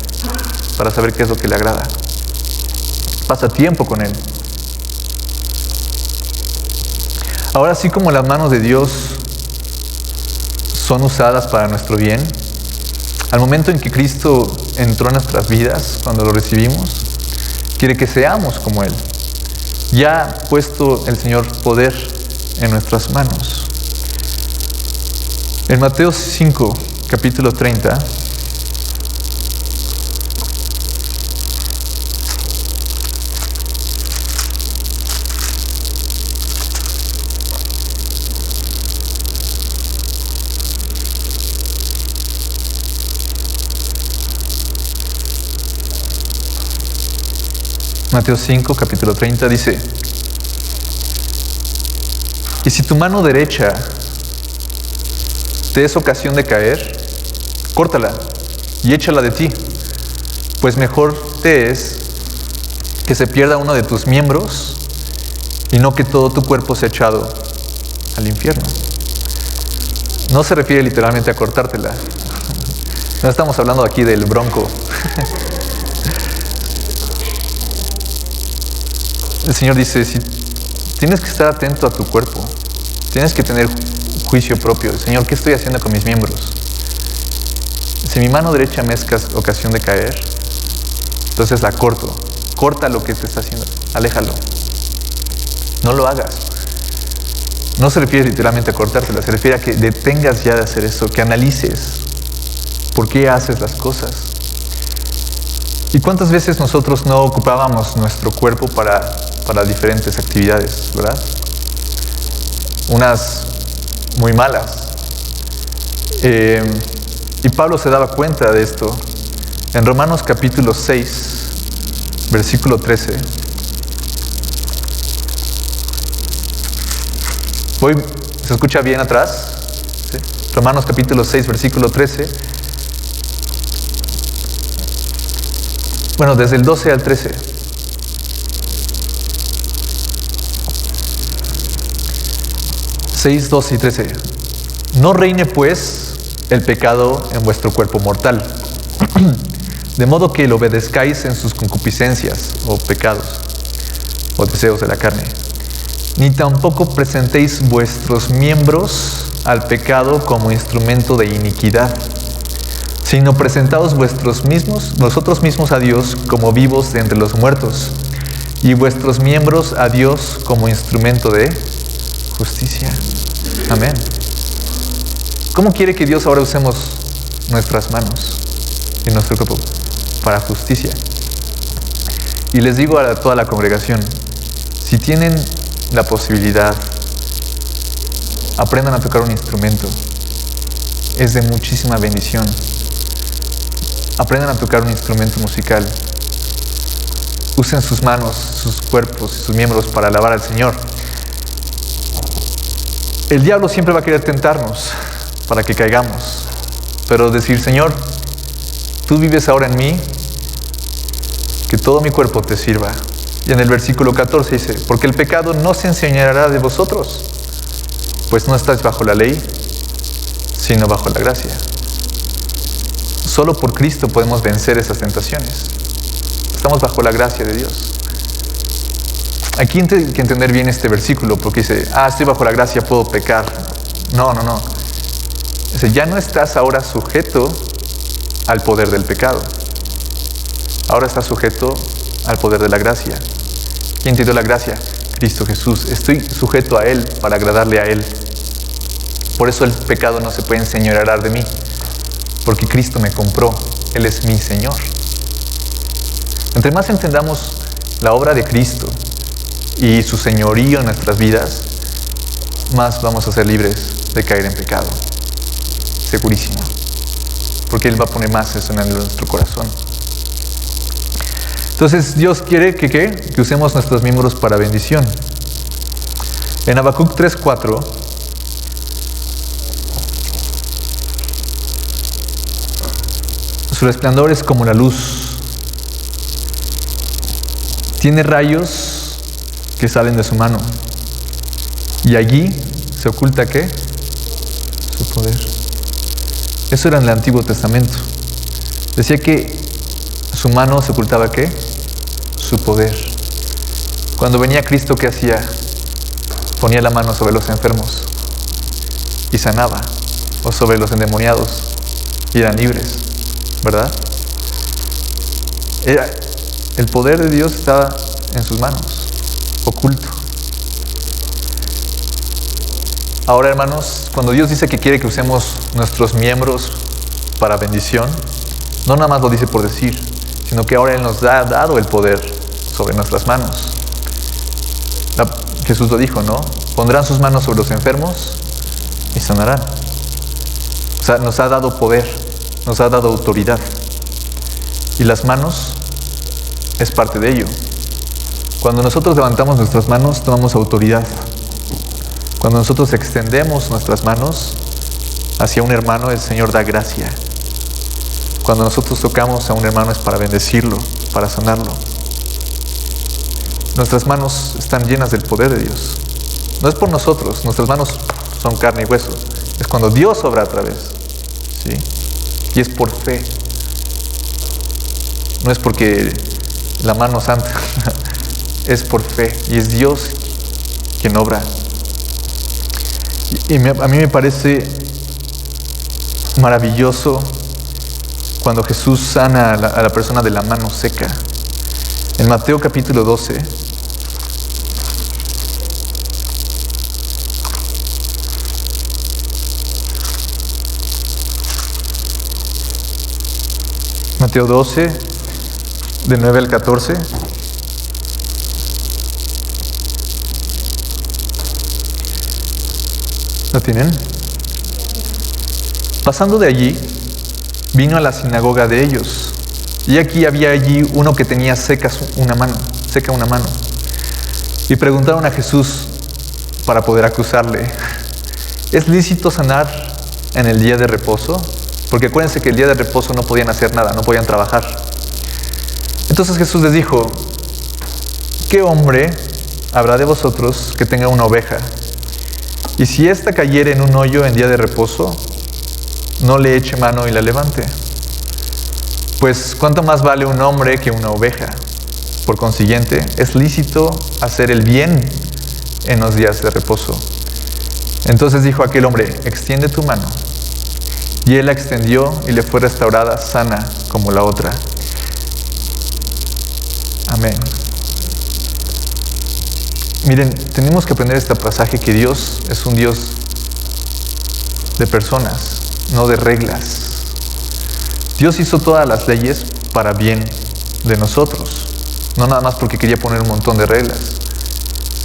para saber qué es lo que le agrada. Pasa tiempo con Él. Ahora, así como las manos de Dios son usadas para nuestro bien, al momento en que Cristo entró en nuestras vidas, cuando lo recibimos, quiere que seamos como Él. Ya ha puesto el Señor poder en nuestras manos. En Mateo 5, capítulo 30, Mateo 5, capítulo 30 dice: y si tu mano derecha te es ocasión de caer, córtala y échala de ti, pues mejor te es que se pierda uno de tus miembros y no que todo tu cuerpo sea echado al infierno. No se refiere literalmente a cortártela. No estamos hablando aquí del bronco. el Señor dice, si tienes que estar atento a tu cuerpo, tienes que tener juicio propio. Señor, ¿qué estoy haciendo con mis miembros? Si mi mano derecha me es ocasión de caer, entonces la corto. Corta lo que te está haciendo, aléjalo. No lo hagas. No se refiere literalmente a cortársela, se refiere a que detengas ya de hacer eso, que analices por qué haces las cosas. ¿Y cuántas veces nosotros no ocupábamos nuestro cuerpo para diferentes actividades, verdad? Unas muy malas. Y Pablo se daba cuenta de esto en Romanos capítulo 6, versículo 13. ¿Se escucha bien atrás? ¿Sí? Romanos capítulo 6, versículo 13. Bueno, desde el 12 al 13. Seis, 12 y 13. No reine pues el pecado en vuestro cuerpo mortal, de modo que lo obedezcáis en sus concupiscencias o pecados o deseos de la carne. Ni tampoco presentéis vuestros miembros al pecado como instrumento de iniquidad, sino presentaos vosotros mismos a Dios como vivos de entre los muertos, y vuestros miembros a Dios como instrumento de justicia. Amén. ¿Cómo quiere que Dios ahora usemos nuestras manos y nuestro cuerpo? Para justicia. Y les digo a toda la congregación, si tienen la posibilidad, aprendan a tocar un instrumento. Es de muchísima bendición. Aprendan a tocar un instrumento musical. Usen sus manos, sus cuerpos y sus miembros para alabar al Señor. El diablo siempre va a querer tentarnos para que caigamos, pero decir, Señor, tú vives ahora en mí, que todo mi cuerpo te sirva. Y en el versículo 14 dice, porque el pecado no se enseñará de vosotros, pues no estáis bajo la ley, sino bajo la gracia. Solo por Cristo podemos vencer esas tentaciones. Estamos bajo la gracia de Dios. Aquí hay que entender bien este versículo, porque dice, estoy bajo la gracia, puedo pecar. No. Dice, ya no estás ahora sujeto al poder del pecado. Ahora estás sujeto al poder de la gracia. ¿Quién te dio la gracia? Cristo Jesús. Estoy sujeto a Él para agradarle a Él. Por eso el pecado no se puede enseñorear de mí, porque Cristo me compró. Él es mi Señor. Entre más entendamos la obra de Cristo y su señorío en nuestras vidas, más vamos a ser libres de caer en pecado. Segurísimo. Porque Él va a poner más eso en nuestro corazón. Entonces, Dios quiere que usemos nuestros miembros para bendición. En Habacuc 3:4, su resplandor es como la luz. Tiene rayos que salen de su mano. Y allí se oculta, ¿qué? Su poder. Eso era en el Antiguo Testamento. Decía que su mano se ocultaba, ¿qué? Su poder. Cuando venía Cristo, ¿qué hacía? Ponía la mano sobre los enfermos y sanaba, o sobre los endemoniados y eran libres, ¿verdad? El poder de Dios estaba en sus manos, oculto. Ahora, hermanos, cuando Dios dice que quiere que usemos nuestros miembros para bendición, no nada más lo dice por decir, sino que ahora Él nos ha dado el poder sobre nuestras manos. Jesús lo dijo, ¿no? Pondrán sus manos sobre los enfermos y sanarán. O sea, nos ha dado poder, nos ha dado autoridad. Y las manos es parte de ello. Cuando nosotros levantamos nuestras manos, tomamos autoridad. Cuando nosotros extendemos nuestras manos hacia un hermano, el Señor da gracia. Cuando nosotros tocamos a un hermano es para bendecirlo, para sanarlo. Nuestras manos están llenas del poder de Dios. No es por nosotros, nuestras manos son carne y hueso. Es cuando Dios obra a través, ¿sí? Y es por fe. No es porque la mano santa. es por fe y es Dios quien obra. A mí me parece maravilloso cuando Jesús sana a la persona de la mano seca. En Mateo capítulo 12, Mateo 12, del 9 al 14. ¿Lo tienen? Pasando de allí, vino a la sinagoga de ellos. Y aquí había allí uno que tenía seca una mano. Y preguntaron a Jesús para poder acusarle: ¿es lícito sanar en el día de reposo? Porque acuérdense que el día de reposo no podían hacer nada, no podían trabajar. Entonces Jesús les dijo: ¿qué hombre habrá de vosotros que tenga una oveja? Y si ésta cayere en un hoyo en día de reposo, no le eche mano y la levante. Pues ¿cuánto más vale un hombre que una oveja? Por consiguiente, es lícito hacer el bien en los días de reposo. Entonces dijo aquel hombre: extiende tu mano. Y él la extendió y le fue restaurada sana como la otra. Amén. Miren, tenemos que aprender este pasaje que Dios es un Dios de personas, no de reglas. Dios hizo todas las leyes para bien de nosotros, no nada más porque quería poner un montón de reglas,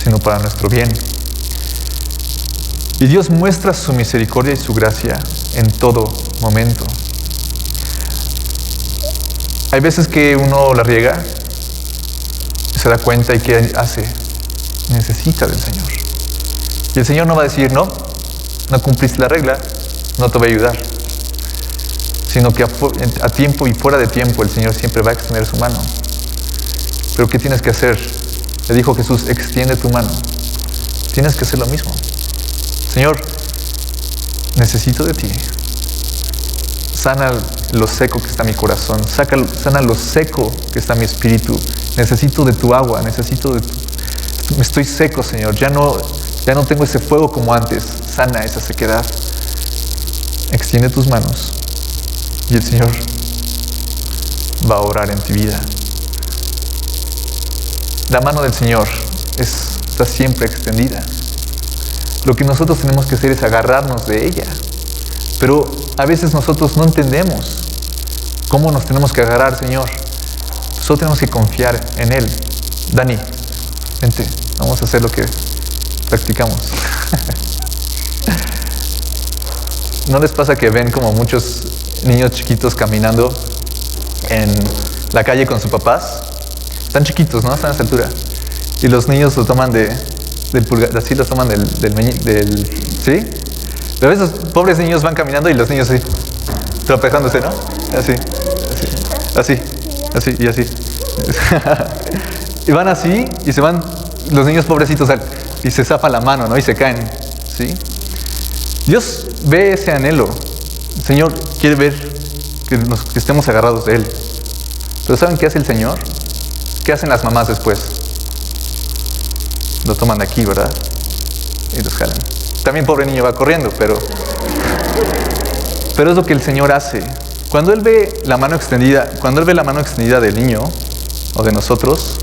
sino para nuestro bien. Y Dios muestra su misericordia y su gracia en todo momento. Hay veces que uno la riega, se da cuenta y ¿qué hace? Necesita del Señor. Y el Señor no va a decir: no cumpliste la regla, no te voy a ayudar. Sino que a tiempo y fuera de tiempo el Señor siempre va a extender su mano. Pero ¿qué tienes que hacer? Le dijo Jesús: extiende tu mano. Tienes que hacer lo mismo. Señor, necesito de ti. Sana lo seco que está mi corazón. Sana lo seco que está mi espíritu. Necesito de tu agua. Me estoy seco, Señor. Ya no tengo ese fuego como antes. Sana esa sequedad. Extiende tus manos y el Señor va a obrar en tu vida. La mano del Señor está siempre extendida. Lo que nosotros tenemos que hacer es agarrarnos de ella. Pero a veces nosotros no entendemos cómo nos tenemos que agarrar, Señor. Solo tenemos que confiar en Él. Dani, vente, vamos a hacer lo que practicamos. ¿No les pasa que ven como muchos niños chiquitos caminando en la calle con sus papás? Están chiquitos, ¿no? Están a esa altura. Y los niños lo toman del pulgar, así lo toman del ¿sí? Pero esos pobres niños van caminando y los niños así, tropezándose, ¿no? Así, y así. Y van así y se van los niños pobrecitos y se zapa la mano, ¿no? Y se caen, ¿sí? Dios ve ese anhelo. El Señor quiere ver que estemos agarrados de Él. Pero ¿saben qué hace el Señor? ¿Qué hacen las mamás después? Lo toman de aquí, ¿verdad? Y los jalan. También pobre niño va corriendo, pero es lo que el Señor hace. Cuando Él ve la mano extendida del niño o de nosotros,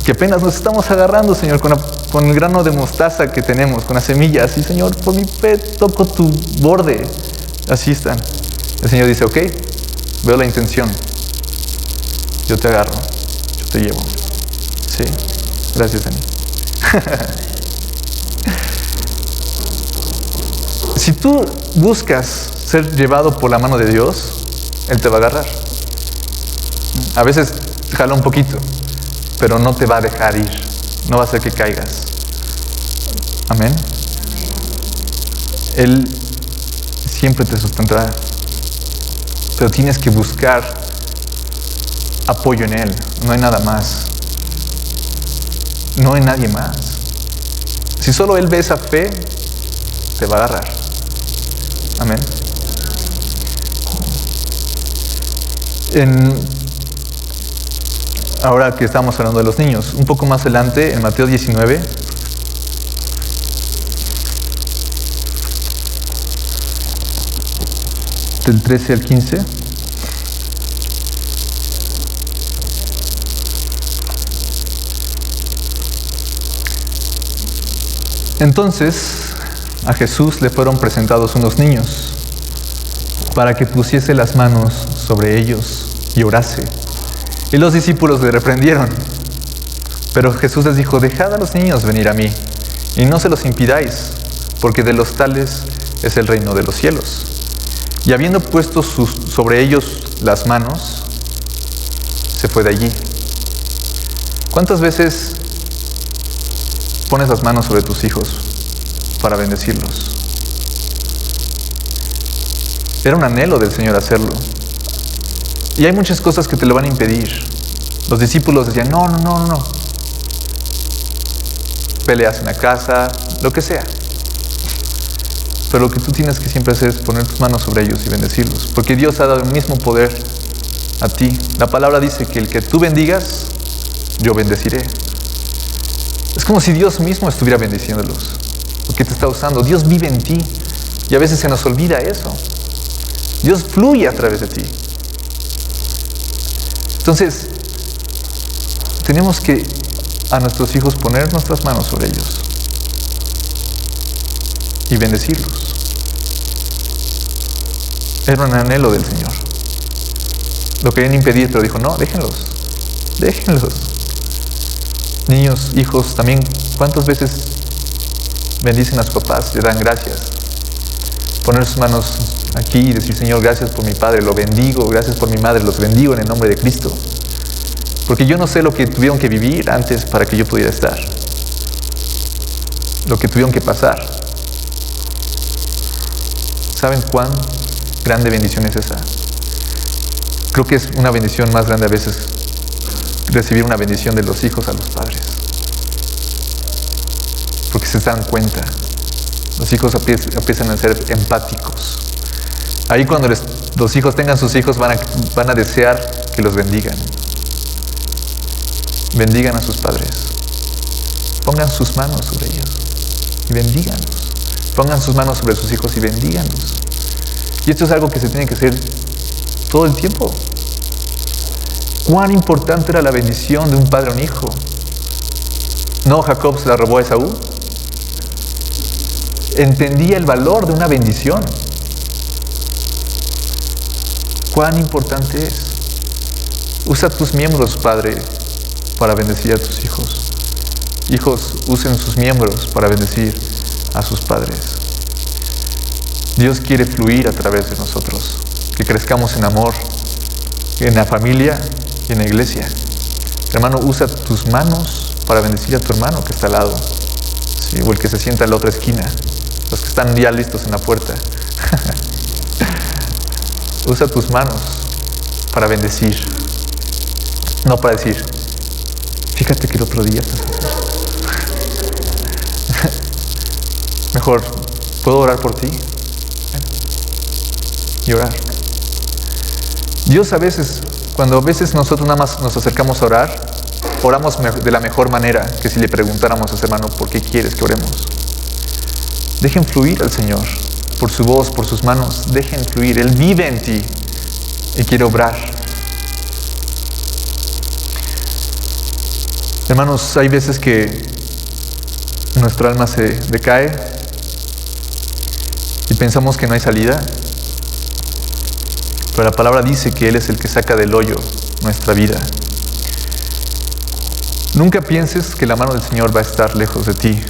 que apenas nos estamos agarrando, Señor, con el grano de mostaza que tenemos, con las semillas, y Señor, por mi fe toco tu borde. Así están. El Señor dice: ok, veo la intención. Yo te agarro, yo te llevo. Sí, gracias, Dani. Si tú buscas ser llevado por la mano de Dios, Él te va a agarrar. A veces jala un poquito, pero no te va a dejar ir. No va a hacer que caigas. Amén. Él siempre te sustentará. Pero tienes que buscar apoyo en Él. No hay nada más. No hay nadie más. Si solo Él ve esa fe, te va a agarrar. Amén. Ahora que estamos hablando de los niños, un poco más adelante, en Mateo 19, del 13 al 15. Entonces, a Jesús le fueron presentados unos niños para que pusiese las manos sobre ellos y orase. Y los discípulos le reprendieron. Pero Jesús les dijo: dejad a los niños venir a mí, y no se los impidáis, porque de los tales es el reino de los cielos. Y habiendo puesto sobre ellos las manos, se fue de allí. ¿Cuántas veces pones las manos sobre tus hijos para bendecirlos? Era un anhelo del Señor hacerlo. Y hay muchas cosas que te lo van a impedir. Los discípulos decían: no. Peleas en la casa, lo que sea. Pero lo que tú tienes que siempre hacer es poner tus manos sobre ellos y bendecirlos. Porque Dios ha dado el mismo poder a ti. La palabra dice que el que tú bendigas, yo bendeciré. Es como si Dios mismo estuviera bendiciéndolos. Porque te está usando. Dios vive en ti. Y a veces se nos olvida eso. Dios fluye a través de ti. Entonces, tenemos que a nuestros hijos poner nuestras manos sobre ellos y bendecirlos. Era un anhelo del Señor. Lo querían impedir, pero dijo: no, déjenlos. Niños, hijos, también, ¿cuántas veces bendicen a sus papás, le dan gracias? Poner sus manos aquí y decir: Señor, gracias por mi padre, lo bendigo, gracias por mi madre, los bendigo en el nombre de Cristo. Porque yo no sé lo que tuvieron que vivir antes para que yo pudiera estar. Lo que tuvieron que pasar. ¿Saben cuán grande bendición es esa? Creo que es una bendición más grande a veces recibir una bendición de los hijos a los padres. Porque se dan cuenta. Los hijos empiezan a ser empáticos. Ahí cuando los hijos tengan sus hijos van a desear que los bendigan. Bendigan a sus padres. Pongan sus manos sobre ellos y bendíganlos. Pongan sus manos sobre sus hijos y bendíganlos. Y esto es algo que se tiene que hacer todo el tiempo. Cuán importante era la bendición de un padre a un hijo. ¿No Jacob se la robó a Esaú? Entendía el valor de una bendición. Cuán importante es. Usa tus miembros, padre, para bendecir a tus hijos. Hijos, usen sus miembros para bendecir a sus padres. Dios quiere fluir a través de nosotros, que crezcamos en amor, en la familia y en la iglesia. Hermano, usa tus manos para bendecir a tu hermano que está al lado, ¿sí? O el que se sienta en la otra esquina, los que están ya listos en la puerta. Usa tus manos para bendecir, no para decir: fíjate que el otro día estás así. Mejor, ¿puedo orar por ti? Y orar. Dios a veces, cuando a veces nosotros nada más nos acercamos a orar, oramos de la mejor manera que si le preguntáramos a ese hermano: ¿por qué quieres que oremos? Dejen fluir al Señor, por su voz, por sus manos, dejen fluir. Él vive en ti y quiere obrar. Hermanos, hay veces que nuestro alma se decae y pensamos que no hay salida, pero la palabra dice que Él es el que saca del hoyo nuestra vida. Nunca pienses que la mano del Señor va a estar lejos de ti.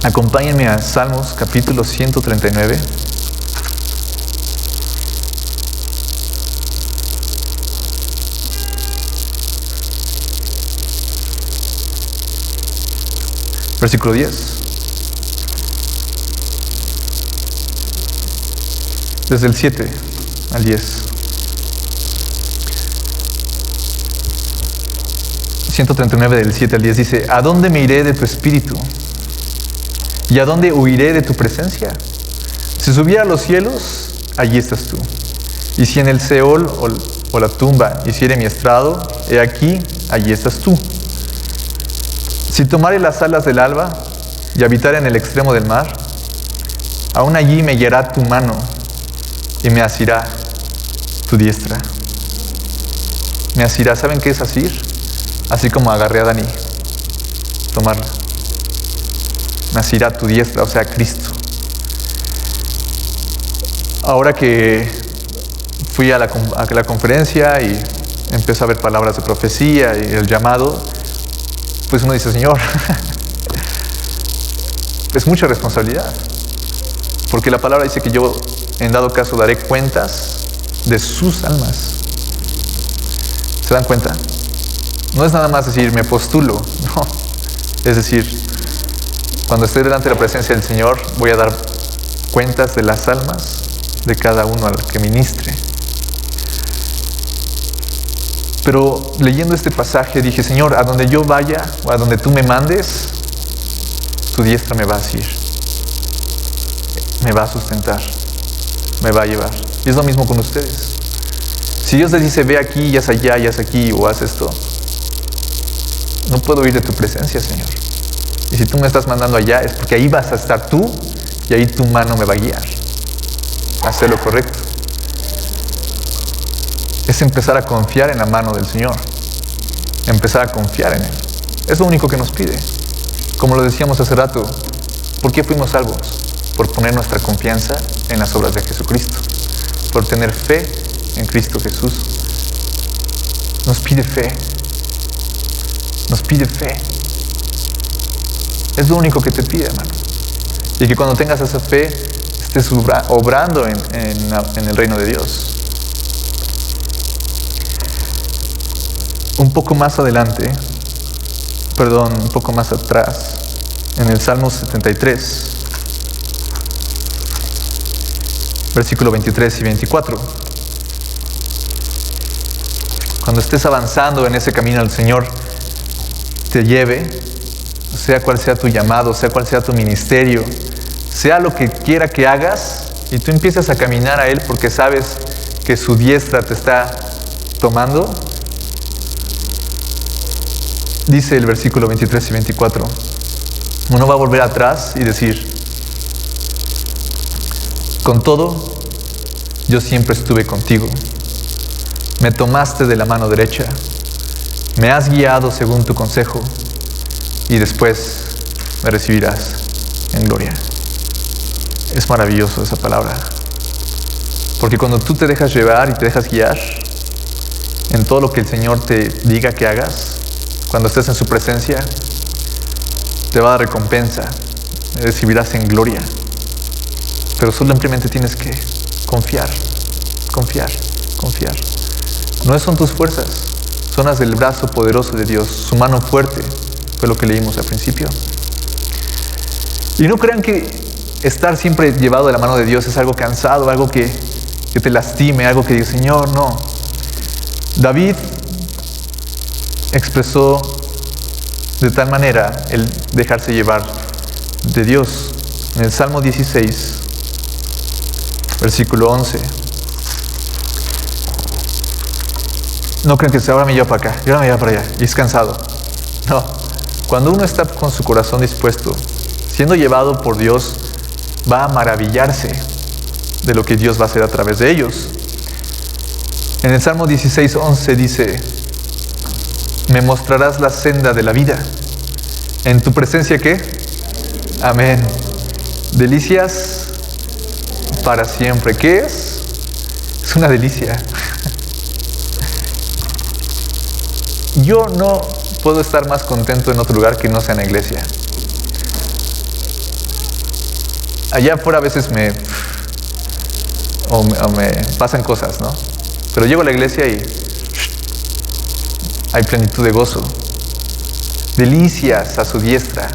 Acompáñenme a Salmos capítulo 139. Versículo 10. Desde el 7 al 10. 139 del 7 al 10 dice: ¿a dónde me iré de tu espíritu? ¿Y a dónde huiré de tu presencia? Si subiera a los cielos, allí estás tú. Y si en el Seol o la tumba hiciere mi estrado, he aquí, allí estás tú. Si tomare las alas del alba y habitare en el extremo del mar, aún allí me guiará tu mano y me asirá tu diestra. Me asirá. ¿Saben qué es asir? Así como agarré a Dani, tomarla. Me asirá tu diestra, o sea, Cristo. Ahora que fui a la conferencia y empecé a ver palabras de profecía y el llamado, pues uno dice, Señor, es mucha responsabilidad. Porque la palabra dice que yo, en dado caso, daré cuentas de sus almas. ¿Se dan cuenta? No es nada más decir, me postulo. No. Es decir, cuando esté delante de la presencia del Señor, voy a dar cuentas de las almas de cada uno al que ministre. Pero leyendo este pasaje dije, Señor, a donde yo vaya o a donde tú me mandes, tu diestra me va a asir, me va a sustentar, me va a llevar. Y es lo mismo con ustedes. Si Dios les dice, ve aquí, y haz allá, y haz aquí, o haz esto, no puedo ir de tu presencia, Señor. Y si tú me estás mandando allá, es porque ahí vas a estar tú, y ahí tu mano me va a guiar a hacer lo correcto. Es empezar a confiar en la mano del Señor. Empezar a confiar en Él. Es lo único que nos pide. Como lo decíamos hace rato, ¿por qué fuimos salvos? Por poner nuestra confianza en las obras de Jesucristo. Por tener fe en Cristo Jesús. Nos pide fe. Nos pide fe. Es lo único que te pide, hermano. Y que cuando tengas esa fe, estés obrando en el reino de Dios. Un poco más adelante, un poco más atrás, en el Salmo 73, versículo 23 y 24. Cuando estés avanzando en ese camino, el Señor te lleve, sea cual sea tu llamado, sea cual sea tu ministerio, sea lo que quiera que hagas, y tú empiezas a caminar a Él porque sabes que su diestra te está tomando. Dice el versículo 23 y 24, uno va a volver atrás y decir, con todo, yo siempre estuve contigo. Me tomaste de la mano derecha, me has guiado según tu consejo, y después me recibirás en gloria. Es maravilloso esa palabra, porque cuando tú te dejas llevar y te dejas guiar en todo lo que el Señor te diga que hagas, cuando estés en su presencia, te va a dar recompensa, recibirás en gloria. Pero simplemente tienes que confiar, confiar, confiar. No son tus fuerzas, son las del brazo poderoso de Dios, su mano fuerte, fue lo que leímos al principio. Y no crean que estar siempre llevado de la mano de Dios es algo cansado, algo que te lastime, algo que diga, Señor, no. David expresó de tal manera el dejarse llevar de Dios. En el Salmo 16, versículo 11. No crean que ahora me lleva para acá, y ahora me lleva para allá, y es cansado. No. Cuando uno está con su corazón dispuesto, siendo llevado por Dios, va a maravillarse de lo que Dios va a hacer a través de ellos. En el Salmo 16, 11 dice, me mostrarás la senda de la vida. ¿En tu presencia qué? Amén. Delicias para siempre. ¿Qué es? Es una delicia. Yo no puedo estar más contento en otro lugar que no sea en la iglesia. Allá afuera a veces me pasan cosas, ¿no? Pero llego a la iglesia y hay plenitud de gozo. Delicias a su diestra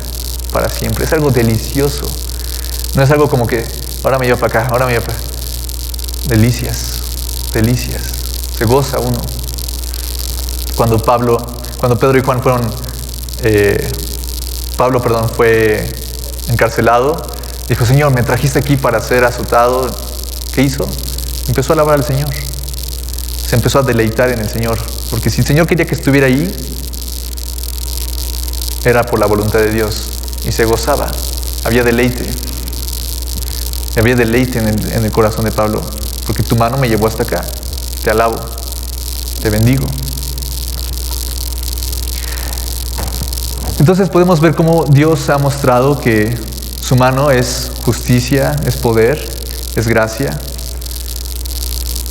para siempre. Es algo delicioso. No es algo como que ahora me llevo para acá, ahora me llevo para acá. Delicias, delicias. Se goza uno. Cuando Pedro y Juan fue encarcelado, dijo, Señor, me trajiste aquí para ser azotado. ¿Qué hizo? Empezó a alabar al Señor. se empezó a deleitar en el Señor. Porque si el Señor quería que estuviera ahí, era por la voluntad de Dios. Y se gozaba. Había deleite. Había deleite en el corazón de Pablo. Porque tu mano me llevó hasta acá. Te alabo. Te bendigo. Entonces podemos ver cómo Dios ha mostrado que su mano es justicia, es poder, es gracia,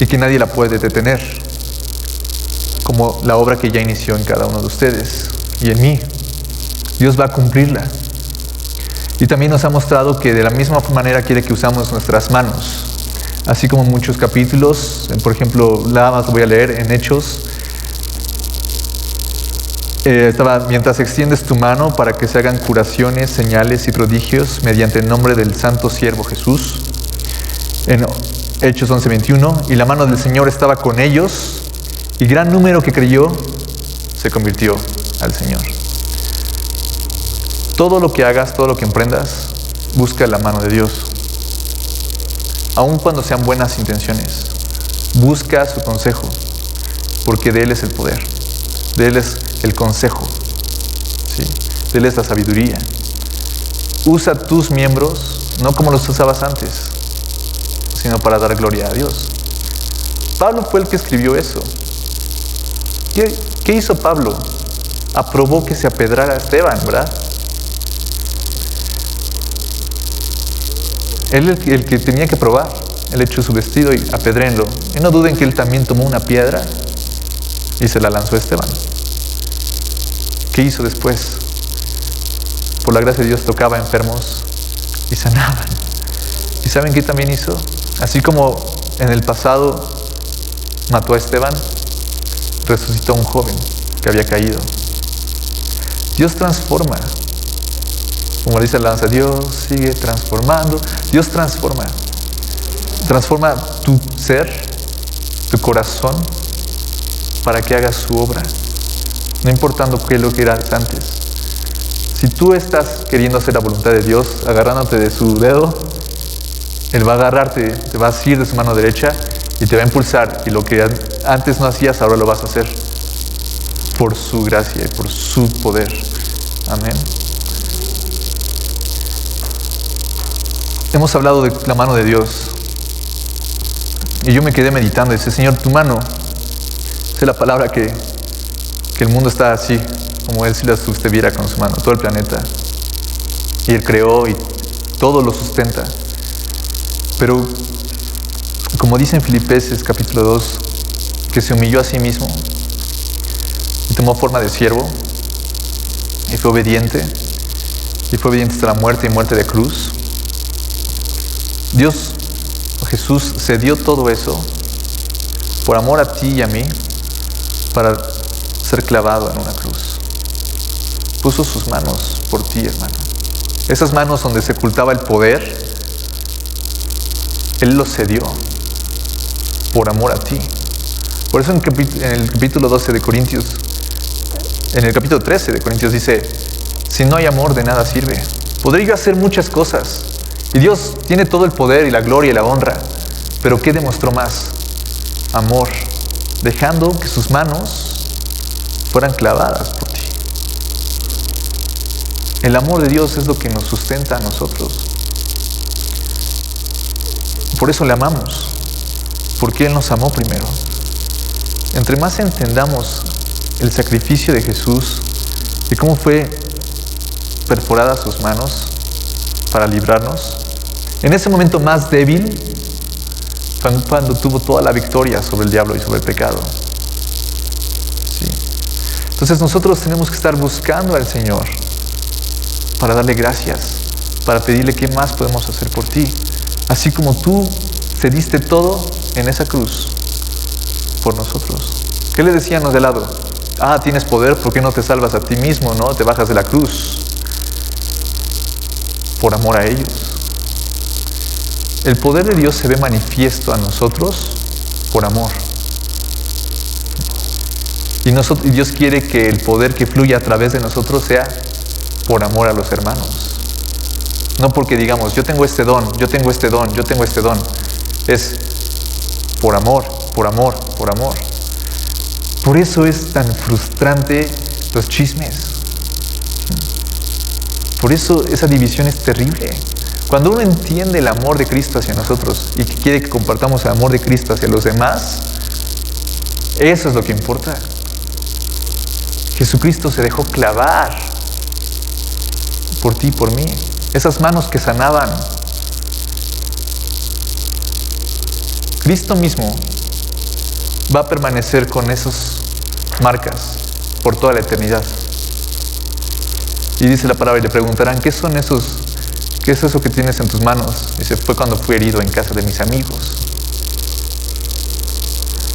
y que nadie la puede detener, como la obra que ya inició en cada uno de ustedes y en mí. Dios va a cumplirla. Y también nos ha mostrado que de la misma manera quiere que usamos nuestras manos. Así como en muchos capítulos, por ejemplo, nada más voy a leer en Hechos. Mientras extiendes tu mano para que se hagan curaciones, señales y prodigios mediante el nombre del santo siervo Jesús. En Hechos 11:21, y la mano del Señor estaba con ellos, y gran número que creyó se convirtió al Señor. Todo lo que hagas, todo lo que emprendas, busca la mano de Dios. Aun cuando sean buenas intenciones, busca su consejo, porque de Él es el poder, de Él es el consejo, ¿sí? De Él es la sabiduría. Usa tus miembros no como los usabas antes, sino para dar gloria a Dios. Pablo fue el que escribió eso. ¿Qué hizo Pablo? Aprobó que se apedrara a Esteban, ¿verdad? Él el que tenía que probar. Él echó su vestido y apedréenlo. Y no duden que él también tomó una piedra y se la lanzó a Esteban. ¿Qué hizo después? Por la gracia de Dios tocaba enfermos y sanaban. ¿Y saben qué también hizo? Así como en el pasado mató a Esteban, resucitó a un joven que había caído. Dios transforma. Como dice la alabanza, Dios sigue transformando. Dios transforma. Transforma tu ser, tu corazón, para que hagas su obra. No importando qué es lo que eras antes. Si tú estás queriendo hacer la voluntad de Dios, agarrándote de su dedo, Él va a agarrarte, te va a asir de su mano derecha y te va a impulsar. Y lo que antes no hacías, ahora lo vas a hacer por su gracia y por su poder. Amén. Hemos hablado de la mano de Dios. Y yo me quedé meditando y dice, Señor, tu mano, es la palabra que el mundo está así, como Él si la sostuviera con su mano, todo el planeta. Y Él creó y todo lo sustenta. Pero, como dice en Filipenses capítulo 2, que se humilló a sí mismo y tomó forma de siervo y fue obediente hasta la muerte y muerte de cruz. Dios, Jesús, se dio todo eso por amor a ti y a mí para ser clavado en una cruz. Puso sus manos por ti, hermano. Esas manos donde se ocultaba el poder, Él los cedió por amor a ti. Por eso en el capítulo 12 de Corintios, en el capítulo 13 de Corintios dice, si no hay amor, de nada sirve. Podría yo hacer muchas cosas, y Dios tiene todo el poder y la gloria y la honra, pero ¿qué demostró más? Amor, dejando que sus manos fueran clavadas por ti. El amor de Dios es lo que nos sustenta a nosotros. Por eso le amamos, porque Él nos amó primero. Entre más entendamos el sacrificio de Jesús, de cómo fue perforada sus manos para librarnos, en ese momento más débil, cuando tuvo toda la victoria sobre el diablo y sobre el pecado. ¿Sí? Entonces nosotros tenemos que estar buscando al Señor para darle gracias, para pedirle qué más podemos hacer por ti. Así como tú cediste todo en esa cruz por nosotros. ¿Qué le decían los de lado? Tienes poder, ¿por qué no te salvas a ti mismo, no? Te bajas de la cruz. Por amor a ellos. El poder de Dios se ve manifiesto a nosotros por amor. Y Dios quiere que el poder que fluya a través de nosotros sea por amor a los hermanos. No porque digamos, yo tengo este don, yo tengo este don, yo tengo este don. Es por amor, por amor, por amor. Por eso es tan frustrante los chismes. Por eso esa división es terrible. Cuando uno entiende el amor de Cristo hacia nosotros y que quiere que compartamos el amor de Cristo hacia los demás, eso es lo que importa. Jesucristo se dejó clavar por ti y por mí. Esas manos que sanaban. Cristo mismo va a permanecer con esas marcas por toda la eternidad. Y dice la palabra y le preguntarán, ¿qué son esos? ¿Qué es eso que tienes en tus manos? Dice, fue cuando fui herido en casa de mis amigos.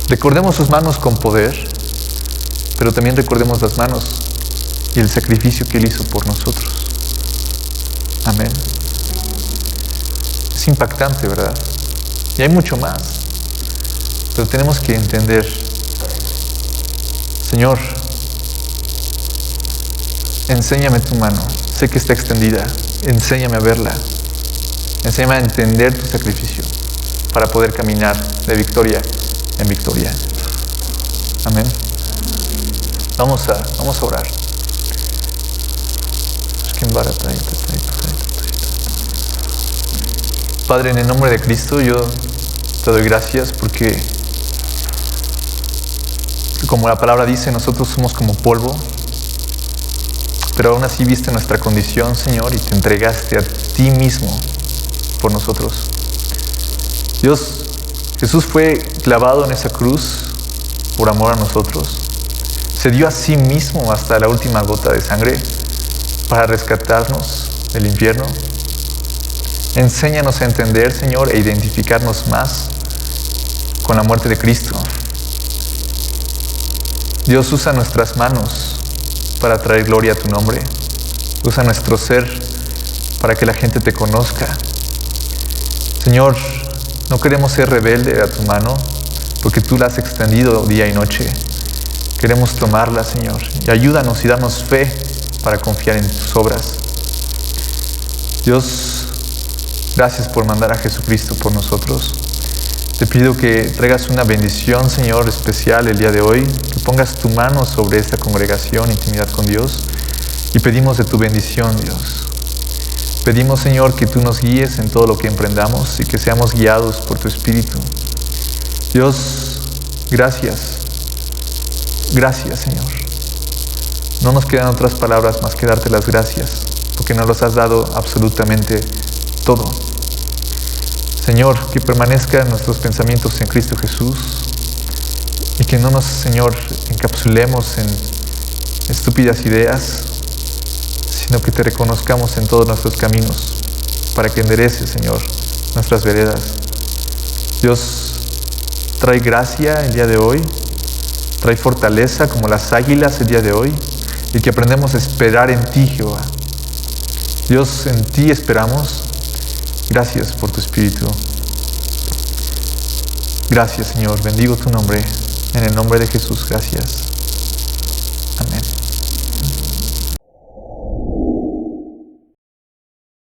Recordemos sus manos con poder, pero también recordemos las manos y el sacrificio que Él hizo por nosotros. Amén. Es impactante, ¿verdad? Y hay mucho más. Pero tenemos que entender, Señor, enséñame tu mano. Sé que está extendida. Enséñame a verla. Enséñame a entender tu sacrificio para poder caminar de victoria en victoria. Amén. Vamos a orar. Padre, en el nombre de Cristo, yo te doy gracias porque, como la palabra dice, nosotros somos como polvo, pero aún así viste nuestra condición, Señor, y te entregaste a ti mismo por nosotros. Dios, Jesús fue clavado en esa cruz por amor a nosotros. Se dio a sí mismo hasta la última gota de sangre para rescatarnos del infierno. Enséñanos a entender, Señor, e identificarnos más con la muerte de Cristo. Dios, usa nuestras manos para traer gloria a tu nombre. Usa nuestro ser para que la gente te conozca. Señor, no queremos ser rebelde a tu mano, porque tú la has extendido día y noche. Queremos tomarla, Señor, y ayúdanos y danos fe para confiar en tus obras. Dios, gracias por mandar a Jesucristo por nosotros. Te pido que traigas una bendición, Señor, especial el día de hoy, que pongas tu mano sobre esta congregación, intimidad con Dios, y pedimos de tu bendición, Dios. Pedimos, Señor, que tú nos guíes en todo lo que emprendamos y que seamos guiados por tu Espíritu. Dios, gracias. Gracias, Señor. No nos quedan otras palabras más que darte las gracias, porque nos los has dado absolutamente todo. Señor, que permanezcan nuestros pensamientos en Cristo Jesús y que no nos, Señor, encapsulemos en estúpidas ideas, sino que te reconozcamos en todos nuestros caminos para que endereces, Señor, nuestras veredas. Dios, trae gracia el día de hoy, trae fortaleza como las águilas el día de hoy y que aprendamos a esperar en ti, Jehová. Dios, en ti esperamos. Gracias por tu Espíritu. Gracias, Señor. Bendigo tu nombre. En el nombre de Jesús, gracias.